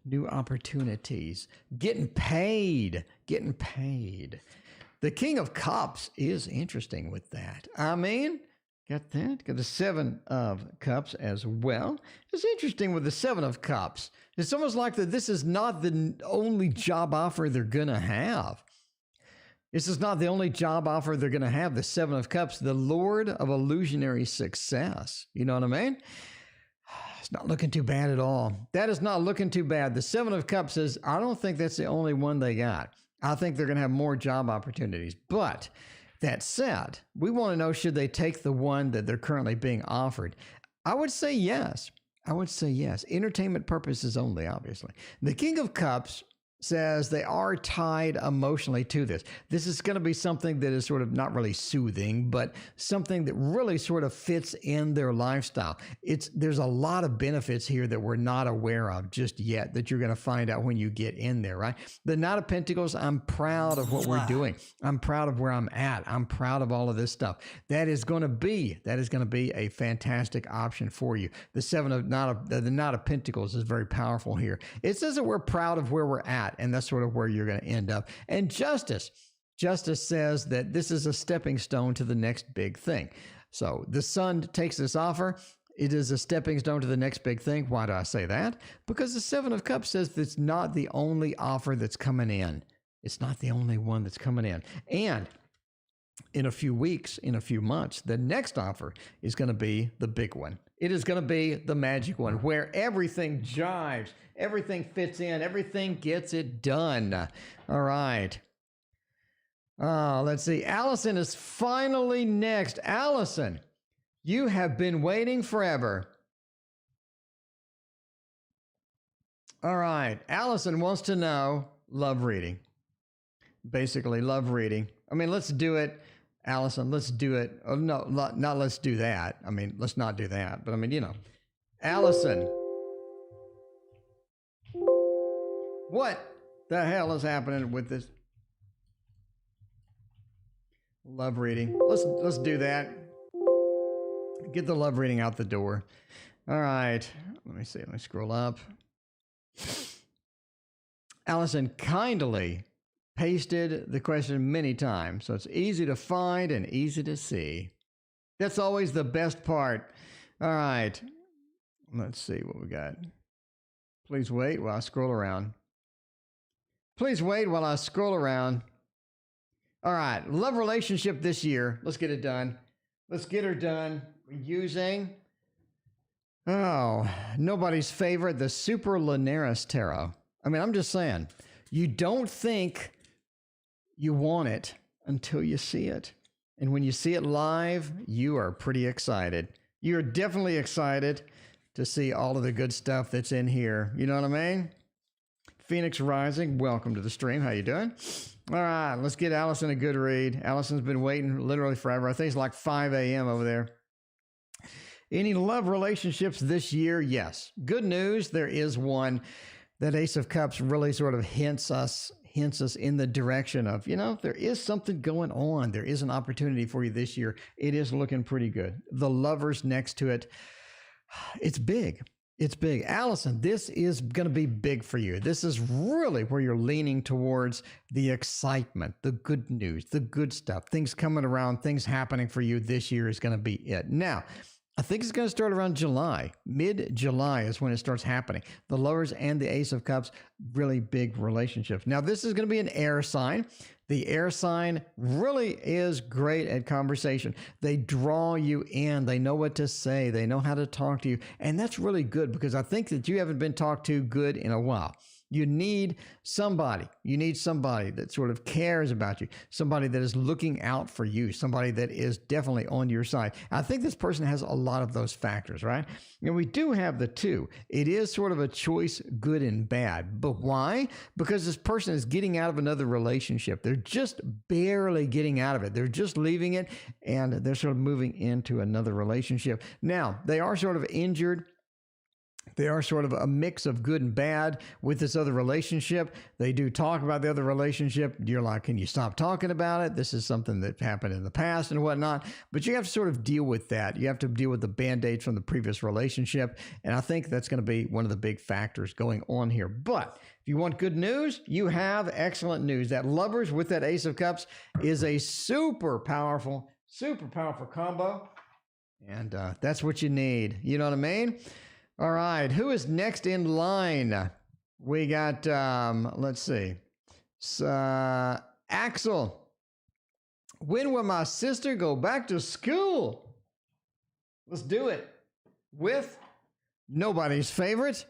new opportunities, getting paid. The King of Cups is interesting with that. I mean, got that. Got the Seven of Cups as well. It's interesting with the Seven of Cups. It's almost like that this is not the only job offer they're going to have. This is not the only job offer they're going to have. The Seven of Cups, the Lord of illusionary success. You know what I mean? It's not looking too bad at all. That is not looking too bad. The Seven of Cups says, I don't think that's the only one they got. I think they're going to have more job opportunities. But that said, we want to know, should they take the one that they're currently being offered? I would say yes. I would say yes. Entertainment purposes only, obviously. The King of Cups says they are tied emotionally to this. This is going to be something that is sort of not really soothing, but something that really sort of fits in their lifestyle. There's a lot of benefits here that we're not aware of just yet that you're going to find out when you get in there, right? The Knight of Pentacles, I'm proud of what we're doing. I'm proud of where I'm at. I'm proud of all of this stuff. That is going to be a fantastic option for you. The Knight of Pentacles is very powerful here. It says that we're proud of where we're at, and that's sort of where you're going to end up. And Justice says that this is a stepping stone to the next big thing. So the Sun takes this offer. It is a stepping stone to the next big thing. Why do I say that? Because the Seven of Cups says it's not the only offer that's coming in. It's not the only one that's coming in. And in a few weeks, in a few months, the next offer is going to be the big one. It is going to be the magic one where everything jives, everything fits in, everything gets it done. All right. Let's see. Allison is finally next. Allison, you have been waiting forever. All right. Allison wants to know love reading. Basically, love reading. I mean, let's do it. Allison, let's do it. Oh, no, not let's do that. I mean, let's not do that. But I mean, Allison, what the hell is happening with this love reading? Let's do that. Get the love reading out the door. All right. Let me see. Let me scroll up. Allison kindly pasted the question many times, so it's easy to find and easy to see. That's always the best part. All right. Let's see what we got. Please wait while I scroll around. Please wait while I scroll around. All right. Love relationship this year. Let's get it done. Let's get her done using, nobody's favorite, the Super Linares Tarot. I mean, I'm just saying, you don't think you want it until you see it. And when you see it live, you are pretty excited. You're definitely excited to see all of the good stuff that's in here. You know what I mean? Phoenix Rising, welcome to the stream. How you doing? All right, let's get Allison a good read. Allison's been waiting literally forever. I think it's like 5 a.m. over there. Any love relationships this year? Yes. Good news, there is one. That Ace of Cups really sort of hints us in the direction of, there is something going on. There is an opportunity for you this year. It is looking pretty good. The Lovers next to it, it's big. It's big. Allison, this is going to be big for you. This is really where you're leaning towards the excitement, the good news, the good stuff, things coming around, things happening for you this year is going to be it. Now, I think it's going to start around July. Mid-July is when it starts happening. The Lovers and the Ace of Cups, really big relationships. Now, this is going to be an air sign. The air sign really is great at conversation. They draw you in. They know what to say. They know how to talk to you. And that's really good because I think that you haven't been talked to good in a while. You need somebody. You need somebody that sort of cares about you, somebody that is looking out for you, somebody that is definitely on your side. I think this person has a lot of those factors, right? And we do have the two. It is sort of a choice, good and bad. But why? Because this person is getting out of another relationship. They're just barely getting out of it. They're just leaving it, and they're sort of moving into another relationship. Now, they are sort of injured. They are sort of a mix of good and bad with this other relationship. They do talk about the other relationship. You're like, can you stop talking about it? This is something that happened in the past and whatnot. But you have to sort of deal with that. You have to deal with the Band-Aids from the previous relationship. And I think that's going to be one of the big factors going on here. But if you want good news, you have excellent news. That Lovers with that Ace of Cups is a super powerful combo. And that's what you need. You know what I mean? All right, who is next in line? We got, let's see, Axel. When will my sister go back to school? Let's do it with nobody's favorite,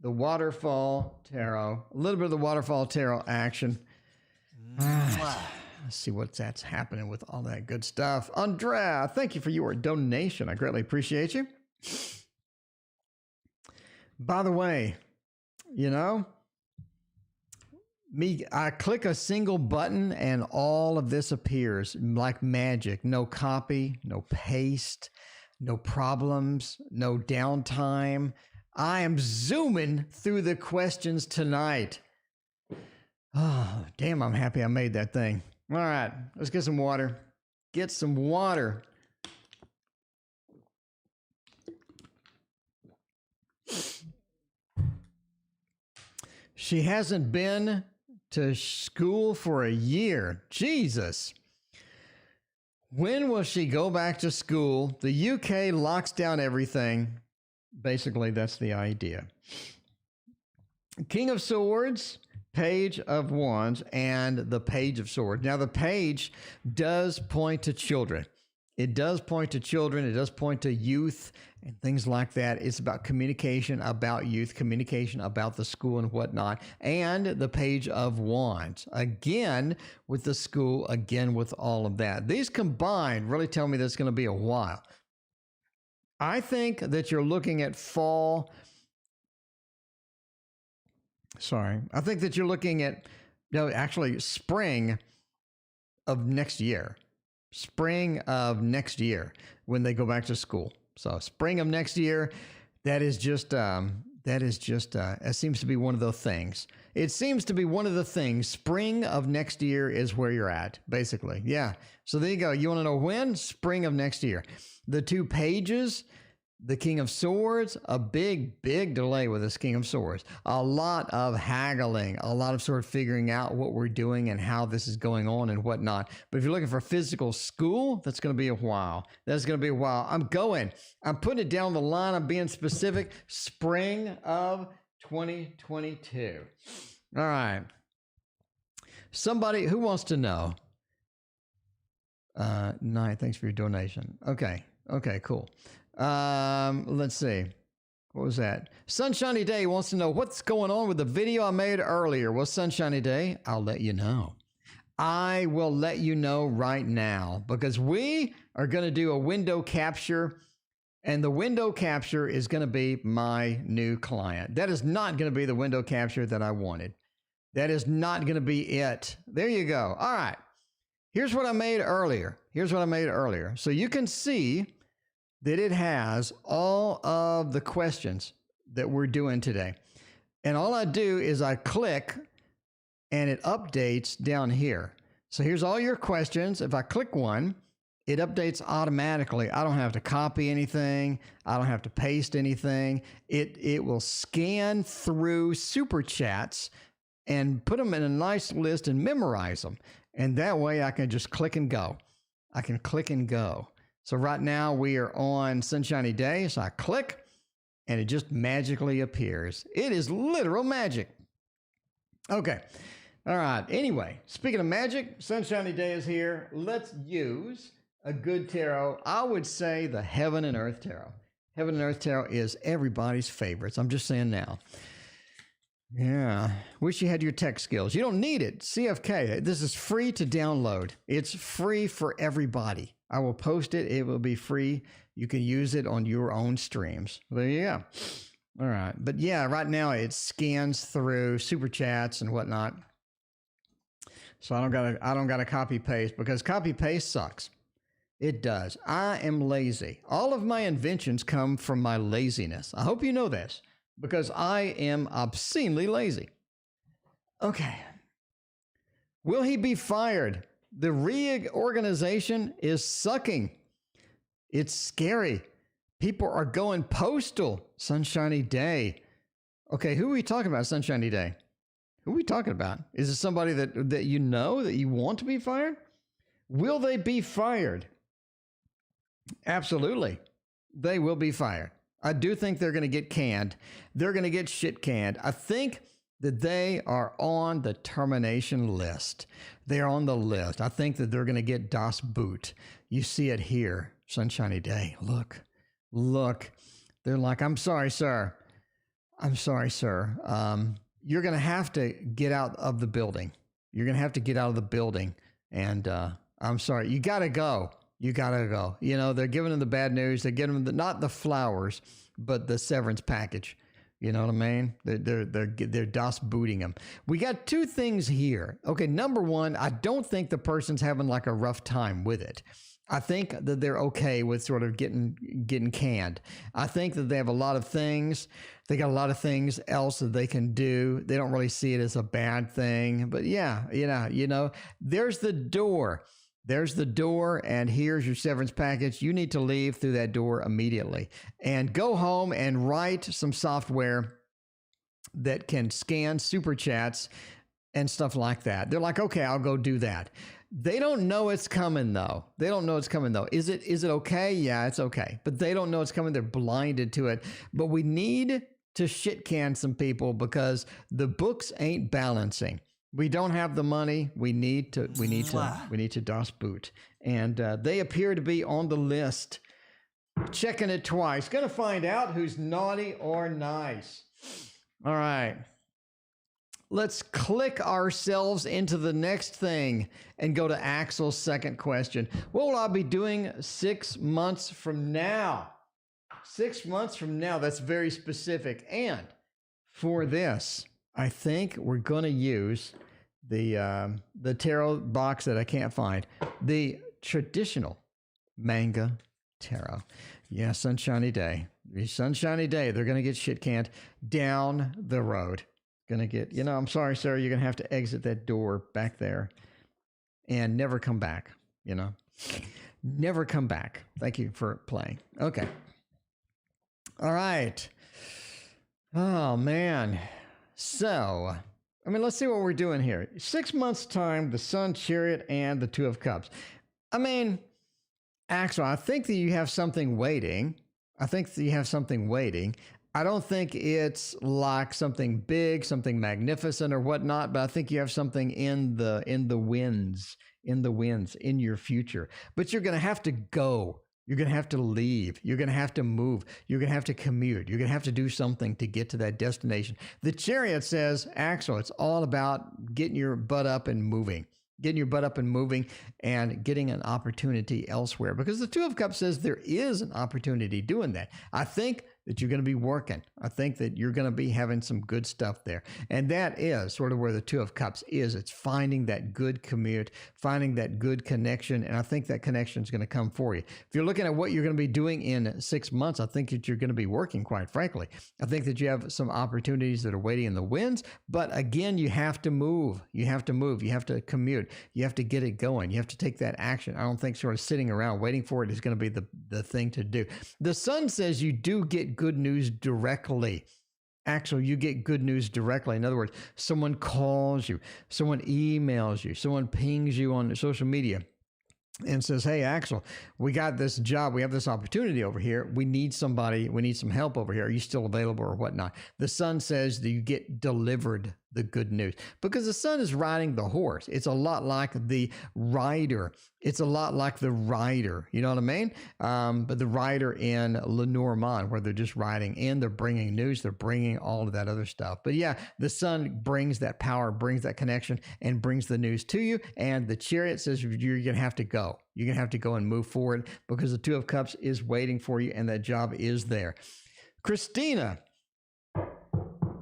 the Waterfall Tarot. A little bit of the Waterfall Tarot action. Let's see that's happening with all that good stuff. Andrea, thank you for your donation. I greatly appreciate you. By the way, I click a single button and all of this appears like magic. No copy, no paste, no problems, no downtime. I am zooming through the questions tonight. Oh, damn, I'm happy I made that thing. All right, let's get some water. Get some water. She hasn't been to school for a year. Jesus. When will she go back to school? The UK locks down everything. Basically, that's the idea. King of Swords, Page of Wands, and the Page of Swords. Now, the page does point to children. It does point to children. It does point to youth and things like that. It's about communication about youth, communication about the school and whatnot. And the Page of Wands, again, with the school, again, with all of that. These combined really tell me that it's going to be a while. I think that you're looking at fall. Sorry. I think that you're looking at, actually spring of next year. Spring of next year when they go back to school. So spring of next year, that seems to be one of those things. It seems to be one of the things. Spring of next year is where you're at, basically. Yeah. So there you go. You want to know when? Spring of next year. The two pages, the King of Swords, a big delay with this King of Swords. A lot of haggling, a lot of sort of figuring out what we're doing and how this is going on and whatnot. But if you're looking for physical school, that's going to be a while. That's going to be a while. I'm putting it down the line. I'm being specific. Spring of 2022. All right. Somebody who wants to know. Nine, thanks for your donation. Okay, cool. Let's see. What was that? Sunshiny Day wants to know what's going on with the video I made earlier. Well, Sunshiny Day, I'll let you know. I will let you know right now because we are going to do a window capture, and the window capture is going to be my new client. That is not going to be the window capture that I wanted. That is not going to be it. There you go. All right. Here's what I made earlier. So you can see that it has all of the questions that we're doing today. And all I do is I click and it updates down here. So here's all your questions. If I click one, it updates automatically. I don't have to copy anything. I don't have to paste anything. It will scan through super chats and put them in a nice list and memorize them. And that way I can just click and go. I can click and go. So right now we are on Sunshiny Day. So I click and it just magically appears. It is literal magic. Okay. All right. Anyway, speaking of magic, Sunshiny Day is here. Let's use a good tarot. I would say the Heaven and Earth Tarot. Heaven and Earth Tarot is everybody's favorites. I'm just saying now. Yeah. Wish you had your tech skills. You don't need it. CFK. This is free to download. It's free for everybody. I will post it. It will be free. You can use it on your own streams. There you go. All right. But yeah, right now it scans through super chats and whatnot. So I don't gotta copy paste because copy paste sucks. It does. I am lazy. All of my inventions come from my laziness. I hope you know this because I am obscenely lazy. Okay. Will he be fired? The reorganization is sucking. It's scary. People are going postal. Sunshiny Day. Okay, who are we talking about, Sunshiny Day? Who are we talking about? Is it somebody that you know that you want to be fired? Will they be fired? Absolutely. They will be fired. I do think they're going to get canned. They're going to get shit canned. I think that they are on the termination list. They're on the list. I think that they're going to get Das Boot. You see it here. Sunshiny Day. Look. They're like, I'm sorry, sir. You're going to have to get out of the building. And I'm sorry. You got to go. You know, they're giving them the bad news. They're giving them not the flowers, but the severance package. You know what I mean? They're DOS booting them. We got two things here. Okay, number one, I don't think the person's having like a rough time with it. I think that they're okay with sort of getting canned. I think that they have a lot of things. They got a lot of things else that they can do. They don't really see it as a bad thing. But yeah, there's the door. There's the door, and here's your severance package. You need to leave through that door immediately and go home and write some software that can scan super chats and stuff like that. They're like, okay, I'll go do that. They don't know it's coming though. Is it okay? Yeah, it's okay. But they don't know it's coming. They're blinded to it. But we need to shit can some people because the books ain't balancing. We don't have the money. We need to DOS boot. And they appear to be on the list. Checking it twice. Gonna find out who's naughty or nice. All right. Let's click ourselves into the next thing and go to Axel's second question. What will I be doing 6 months from now? 6 months from now. That's very specific. And for this, I think we're going to use the tarot box that I can't find. The traditional manga tarot. Yeah, sunshiny day. Sunshiny day. They're going to get shit canned down the road. Going to get, I'm sorry, sir. You're going to have to exit that door back there and never come back, Never come back. Thank you for playing. Okay. All right. Oh, man. So, let's see what we're doing here. 6 months' time, the Sun, Chariot, and the Two of Cups. Axel, I think that you have something waiting. I don't think it's like something big, something magnificent or whatnot, but I think you have something in the winds in your future. But you're going to have to go. You're going to have to leave. You're going to have to move. You're going to have to commute. You're going to have to do something to get to that destination. The Chariot says, Axel, it's all about getting your butt up and moving. Getting your butt up and moving and getting an opportunity elsewhere. Because the Two of Cups says there is an opportunity doing that. I think that you're going to be working. I think that you're going to be having some good stuff there. And that is sort of where the Two of Cups is. It's finding that good commute, finding that good connection. And I think that connection is going to come for you. If you're looking at what you're going to be doing in 6 months, I think that you're going to be working, quite frankly. I think that you have some opportunities that are waiting in the winds. But again, you have to move. You have to commute. You have to get it going. You have to take that action. I don't think sort of sitting around waiting for it is going to be the thing to do. The Sun says you do get good news directly. Actually, you get good news directly. In other words, someone calls you, someone emails you, someone pings you on social media and says, hey, Axel, we got this job. We have this opportunity over here. We need somebody. We need some help over here. Are you still available or whatnot? The Sun says that you get delivered the good news because the Sun is riding the horse. It's a lot like the rider. You know what I mean? But the rider in Lenormand, where they're just riding and they're bringing news, they're bringing all of that other stuff. But yeah, the Sun brings that power, brings that connection, and brings the news to you. And the Chariot says you're going to have to go. You're going to have to go and move forward because the Two of Cups is waiting for you and that job is there. Christina,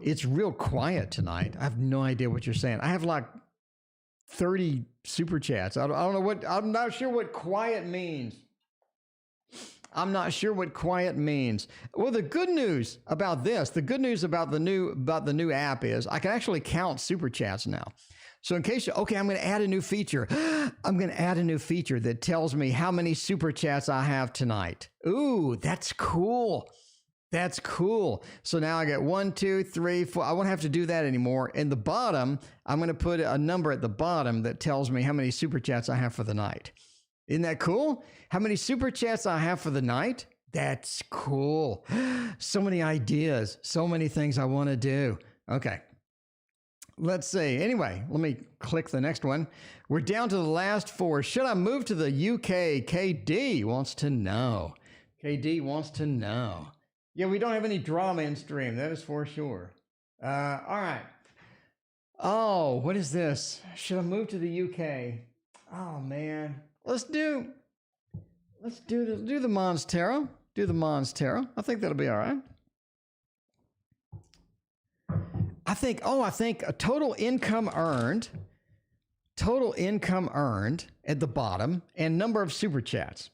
it's real quiet tonight. I have no idea what you're saying. I have like 30 super chats. I don't know what, I'm not sure what quiet means. Well, the good news about this, the good news about the new app is I can actually count super chats now. So in case I'm going to add a new feature. I'm going to add a new feature that tells me how many super chats I have tonight. Ooh, that's cool. That's cool. So now I got 1, 2, 3, 4. I won't have to do that anymore. In the bottom, I'm going to put a number at the bottom that tells me how many super chats I have for the night. Isn't that cool? How many super chats I have for the night? That's cool. So many ideas. So many things I want to do. Okay. Let's see. Anyway, let me click the next one. We're down to the last 4. Should I move to the UK? KD wants to know. Yeah, we don't have any drama in stream. That is for sure. All right. Oh, what is this? Should I move to the UK? Oh, man. Let's do the Mons Tarot. Do the Mons Tarot. I think that'll be all right. I think a total income earned at the bottom, and number of super chats.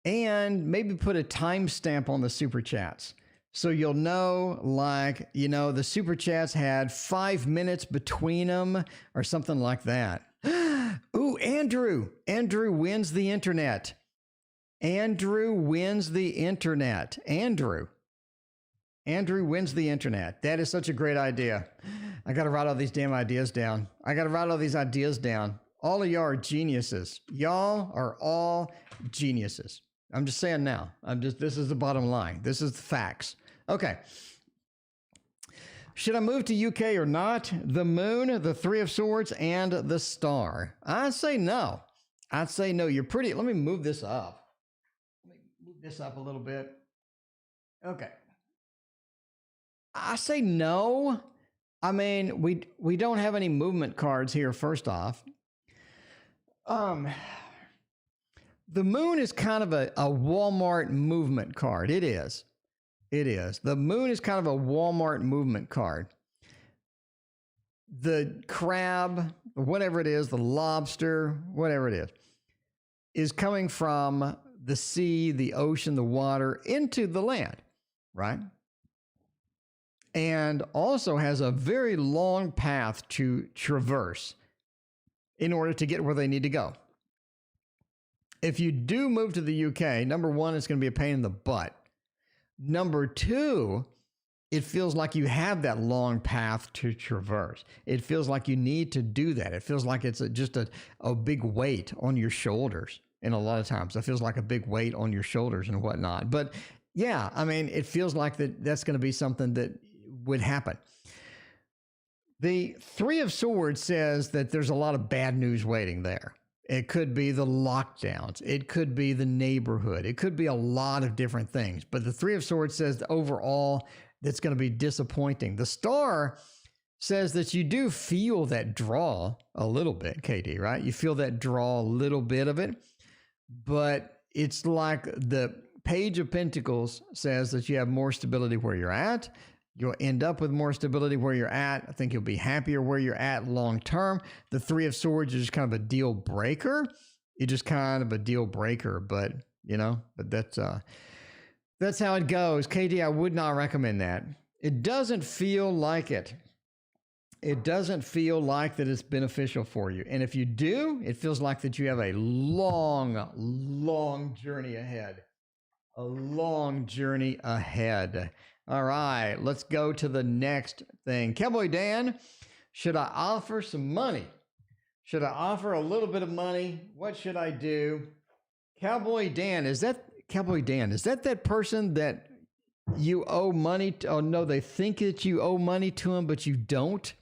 And maybe put a timestamp on the super chats. So you'll know, like, the super chats had 5 minutes between them or something like that. Ooh, Andrew wins the internet. Andrew wins the internet. Andrew wins the internet. That is such a great idea. I got to write all these damn ideas down. All of y'all are geniuses. Y'all are all geniuses. I'm just saying now. This is the bottom line. This is the facts. Okay. Should I move to UK or not? The moon, the three of swords, and the star. I say no. You're pretty. Let me move this up. A little bit. Okay. I say no. I mean, we don't have any movement cards here, first off. The moon is kind of a Walmart movement card. It is. The moon is kind of a Walmart movement card. The crab, whatever it is, the lobster, whatever it is coming from the sea, the ocean, the water into the land, right? And also has a very long path to traverse in order to get where they need to go. If you do move to the UK, number one, it's going to be a pain in the butt. Number two, it feels like you have that long path to traverse. It feels like you need to do that. It feels like it's just a big weight on your shoulders. And a lot of times it feels like a big weight on your shoulders and whatnot. But yeah, I mean, it feels like that's going to be something that would happen. The Three of Swords says that there's a lot of bad news waiting there. It could be the lockdowns. It could be the neighborhood. It could be a lot of different things. But the Three of Swords says that overall, that's going to be disappointing. The Star says that you do feel that draw a little bit, KD, right? You feel that draw a little bit of it. But it's like the Page of Pentacles says that you have more stability where you're at. You'll end up with more stability where you're at. I think you'll be happier where you're at long term. The Three of Swords is just kind of a deal breaker. It's just kind of a deal breaker, but that's how it goes. KD, I would not recommend that. It doesn't feel like it. It doesn't feel like that it's beneficial for you. And if you do, it feels like that you have a long, long journey ahead. A long journey ahead. All right, let's go to the next thing. Cowboy Dan, should I offer some money? Should I offer a little bit of money? What should I do? Cowboy Dan, is that that person that you owe money to? Oh, no, they think that you owe money to them, but you don't?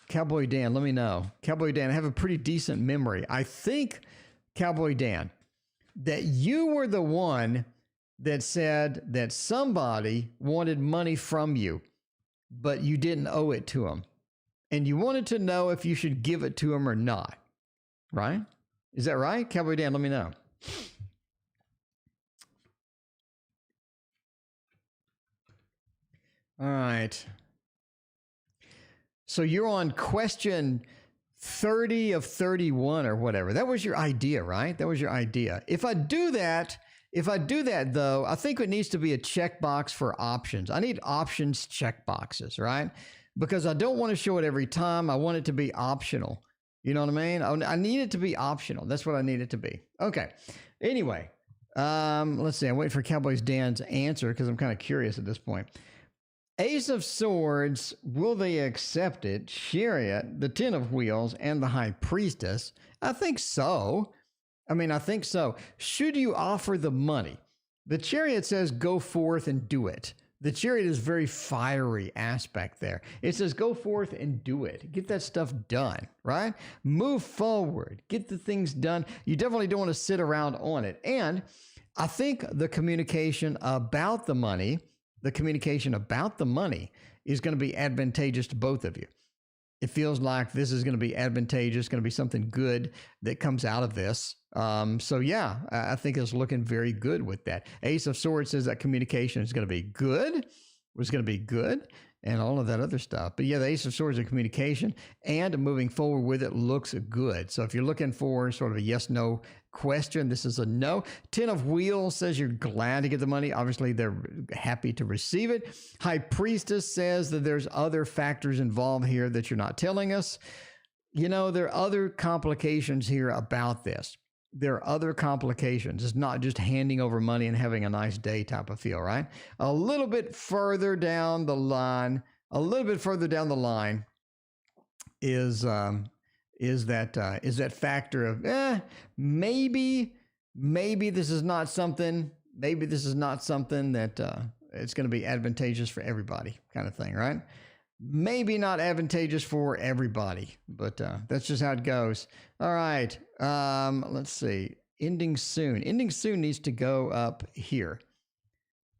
Cowboy Dan, let me know. Cowboy Dan, I have a pretty decent memory. I think, Cowboy Dan, that you were the one that said that somebody wanted money from you, but you didn't owe it to them. And you wanted to know if you should give it to them or not. Right? Is that right? Cowboy Dan, let me know. All right. So you're on question 30 of 31 or whatever. That was your idea, right? That was your idea. If I do that, though, I think it needs to be a checkbox for options. I need options checkboxes, right? Because I don't want to show it every time. I want it to be optional. You know what I mean? I need it to be optional. That's what I need it to be. Okay. Anyway, let's see. I'm waiting for Cowboys Dan's answer because I'm kind of curious at this point. Ace of Swords, will they accept it? Chariot, the Ten of Wheels, and the High Priestess. I think so. I think so. Should you offer the money? The Chariot says go forth and do it. The Chariot is very fiery aspect there. It says go forth and do it. Get that stuff done, right? Move forward. Get the things done. You definitely don't want to sit around on it. And I think the communication about the money is going to be advantageous to both of you. It feels like this is going to be advantageous, going to be something good that comes out of this. So yeah, I think it's looking very good with that. Ace of Swords says that communication is going to be good. Was going to be good. and all of that other stuff. But yeah, the Ace of Swords and communication and moving forward with it looks good. So if you're looking for sort of a yes/no question, this is a no. 10 of Wheels says you're glad to get the money. Obviously, they're happy to receive it. High Priestess says that there's other factors involved here that you're not telling us. You know, there are other complications here about this. There are other complications. It's not just handing over money and having a nice day type of feel, right? A little bit further down the line, is that factor of maybe this is not something that it's going to be advantageous for everybody, kind of thing, right? Maybe not advantageous for everybody, but that's just how it goes. All right, let's see. Ending soon. Ending soon needs to go up here,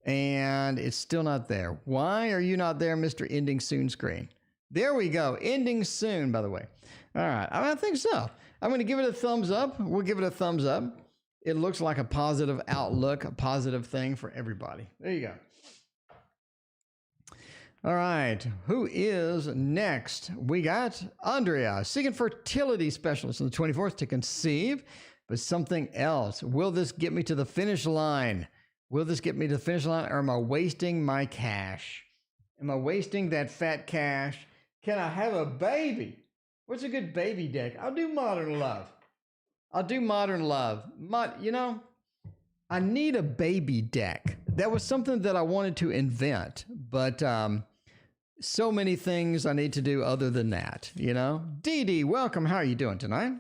and it's still not there. Why are you not there, Mr. Ending Soon screen? There we go. Ending soon, by the way. All right, I think so. I'm going to give it a thumbs up. We'll give it a thumbs up. It looks like a positive outlook, a positive thing for everybody. There you go. All right, who is next? We got Andrea, seeking fertility specialist on the 24th to conceive, but something else. Will this get me to the finish line? Will this get me to the finish line, or am I wasting my cash? Am I wasting that fat cash? Can I have a baby? What's a good baby deck? I'll do Modern Love. You know, I need a baby deck. That was something that I wanted to invent, but so many things I need to do other than that, you know? Dee Dee, welcome. How are you doing tonight?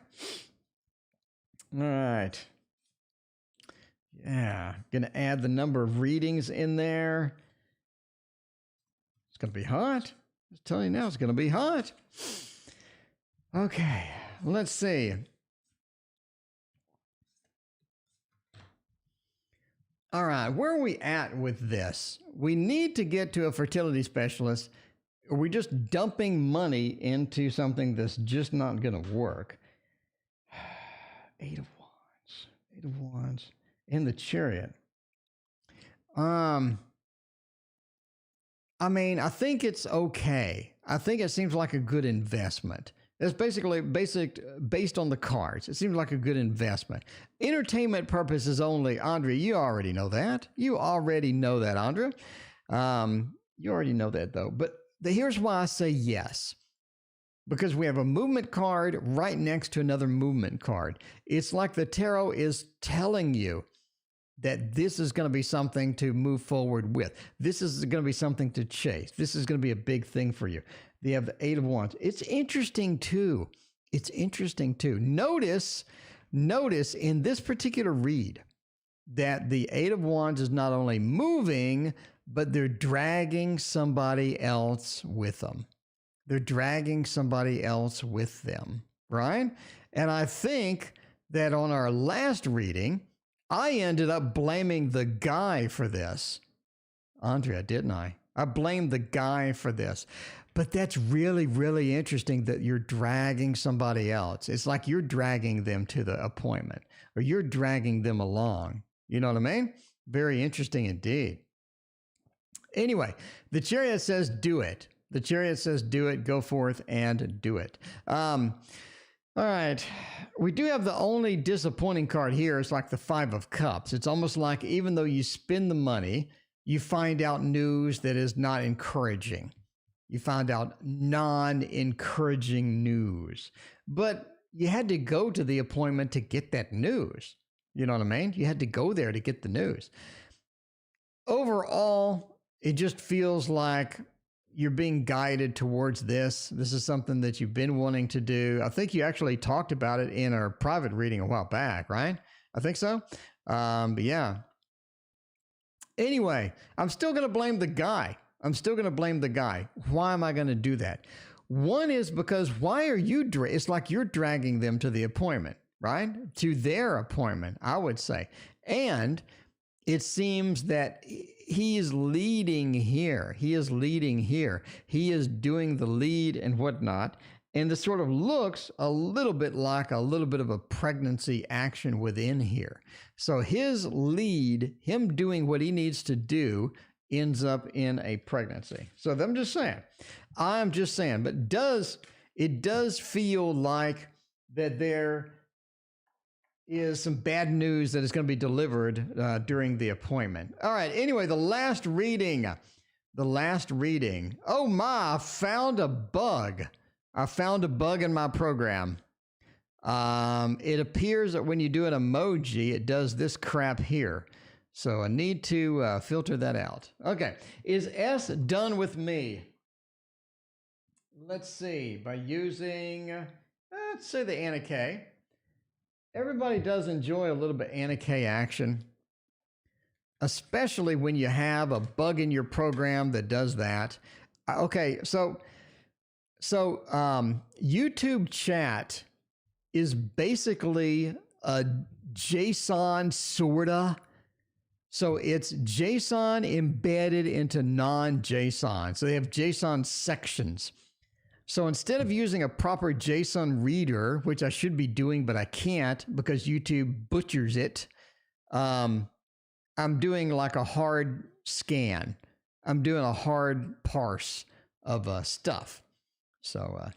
All right. Yeah, gonna add the number of readings in there. It's gonna be hot. I'm telling you now, it's gonna be hot. Okay, let's see. All right, where are we at with this? We need to get to a fertility specialist. Are we just dumping money into something that's just not going to work? Eight of Wands, and the Chariot. I mean, I think it's okay. I think it seems like a good investment. It's basically based on the cards. It seems like a good investment. Entertainment purposes only. Andrea, you already know that. Andrea. You already know that, though. But here's why I say yes. Because we have a movement card right next to another movement card. It's like the tarot is telling you that this is going to be something to move forward with. This is going to be something to chase. This is going to be a big thing for you. They have the Eight of Wands. It's interesting too. Notice in this particular read that the Eight of Wands is not only moving, but they're dragging somebody else with them. Right? And I think that on our last reading, I ended up blaming the guy for this. Andrea, didn't I? I blamed the guy for this. But that's really, really interesting that you're dragging somebody else. It's like you're dragging them to the appointment, or you're dragging them along. You know what I mean? Very interesting indeed. Anyway, the Chariot says do it. Go forth and do it. All right. We do have the only disappointing card here. It's like the Five of Cups. It's almost like even though you spend the money, you find out news that is not encouraging. You found out non-encouraging news. But you had to go to the appointment to get that news. You know what I mean? You had to go there to get the news. Overall, it just feels like you're being guided towards this. This is something that you've been wanting to do. I think you actually talked about it in our private reading a while back, right? I think so. But yeah. Anyway, I'm still going to blame the guy. Why am I going to do that? One is because why are you, it's like you're dragging them to the appointment, right? To their appointment, I would say. And it seems that he is leading here. He is doing the lead and whatnot. And this sort of looks a little bit like a little bit of a pregnancy action within here. So his lead, him doing what he needs to do, ends up in a pregnancy. So I'm just saying. But it does feel like that there is some bad news that is going to be delivered during the appointment. All right. Anyway, the last reading. Oh my, I found a bug. In my program. It appears that when you do an emoji, it does this crap here. So I need to filter that out. Okay. Is S done with me? Let's see. By using, let's say the Anna K. Everybody does enjoy a little bit Anna K action, especially when you have a bug in your program that does that. Okay, so YouTube chat is basically a JSON sorta. So it's JSON embedded into non-JSON. So they have JSON sections. So instead of using a proper JSON reader, which I should be doing, but I can't because YouTube butchers it, I'm doing like a hard scan. I'm doing a hard parse of stuff. So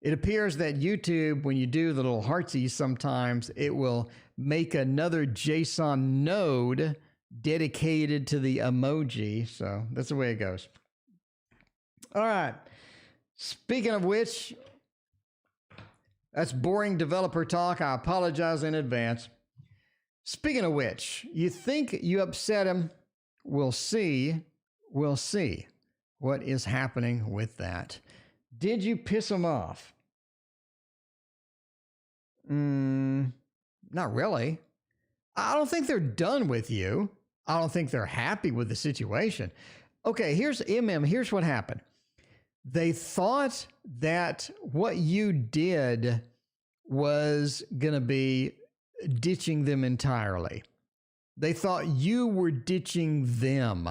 it appears that YouTube, when you do the little heartsies, sometimes it will make another JSON node dedicated to the emoji. So that's the way it goes. All right. Speaking of which, that's boring developer talk. I apologize in advance. Speaking of which, you think you upset him? We'll see what is happening with that. Did you piss him off? Not really. I don't think they're done with you. I don't think they're happy with the situation. Okay, here's what happened. They thought that what you did was going to be ditching them entirely. They thought you were ditching them.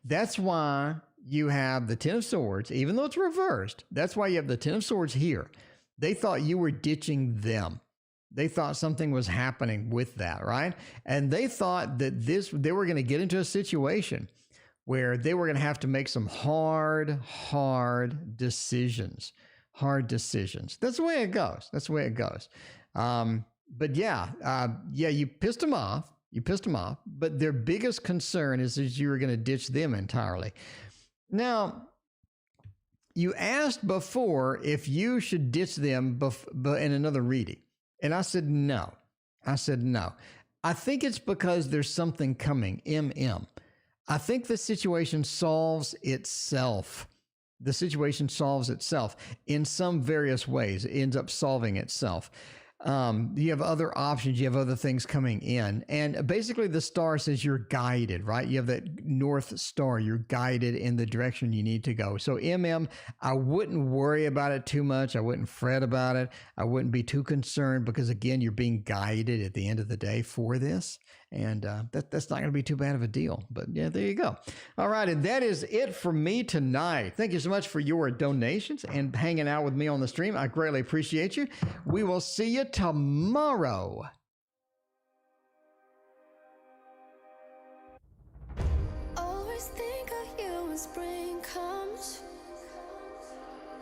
That's why you have the Ten of Swords, even though it's reversed. That's why you have the Ten of Swords here. They thought you were ditching them. They thought something was happening with that, right? And they thought that they were going to get into a situation where they were going to have to make some hard decisions. That's the way it goes. But you pissed them off. But their biggest concern is that you were going to ditch them entirely. Now, you asked before if you should ditch them in another reading. And I said no. I think it's because there's something coming, MM. I think the situation solves itself. In some various ways. It ends up solving itself. You have other options. You have other things coming in. And basically the star says you're guided, right? You have that North Star. You're guided in the direction you need to go. So I wouldn't worry about it too much. I wouldn't fret about it. I wouldn't be too concerned because, again, you're being guided at the end of the day for this. And that's not going to be too bad of a deal. But yeah, there you go. All right. And that is it for me tonight. Thank you so much for your donations and hanging out with me on the stream. I greatly appreciate you. We will see you tomorrow. Always think of you when spring comes,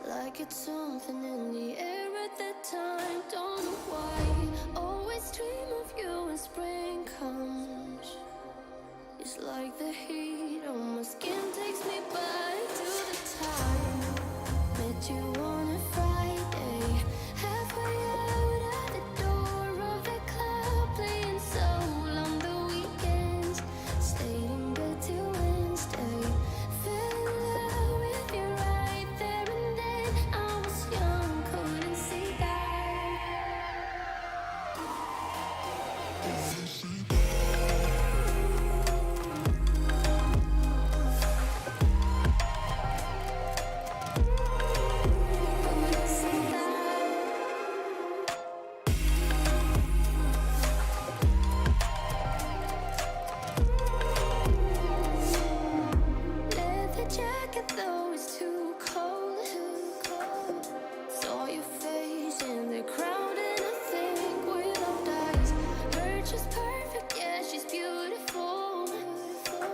like it's something in the air at that time. Don't know why. Always dream of you when spring comes. It's like the heat on my skin takes me back to the time met you on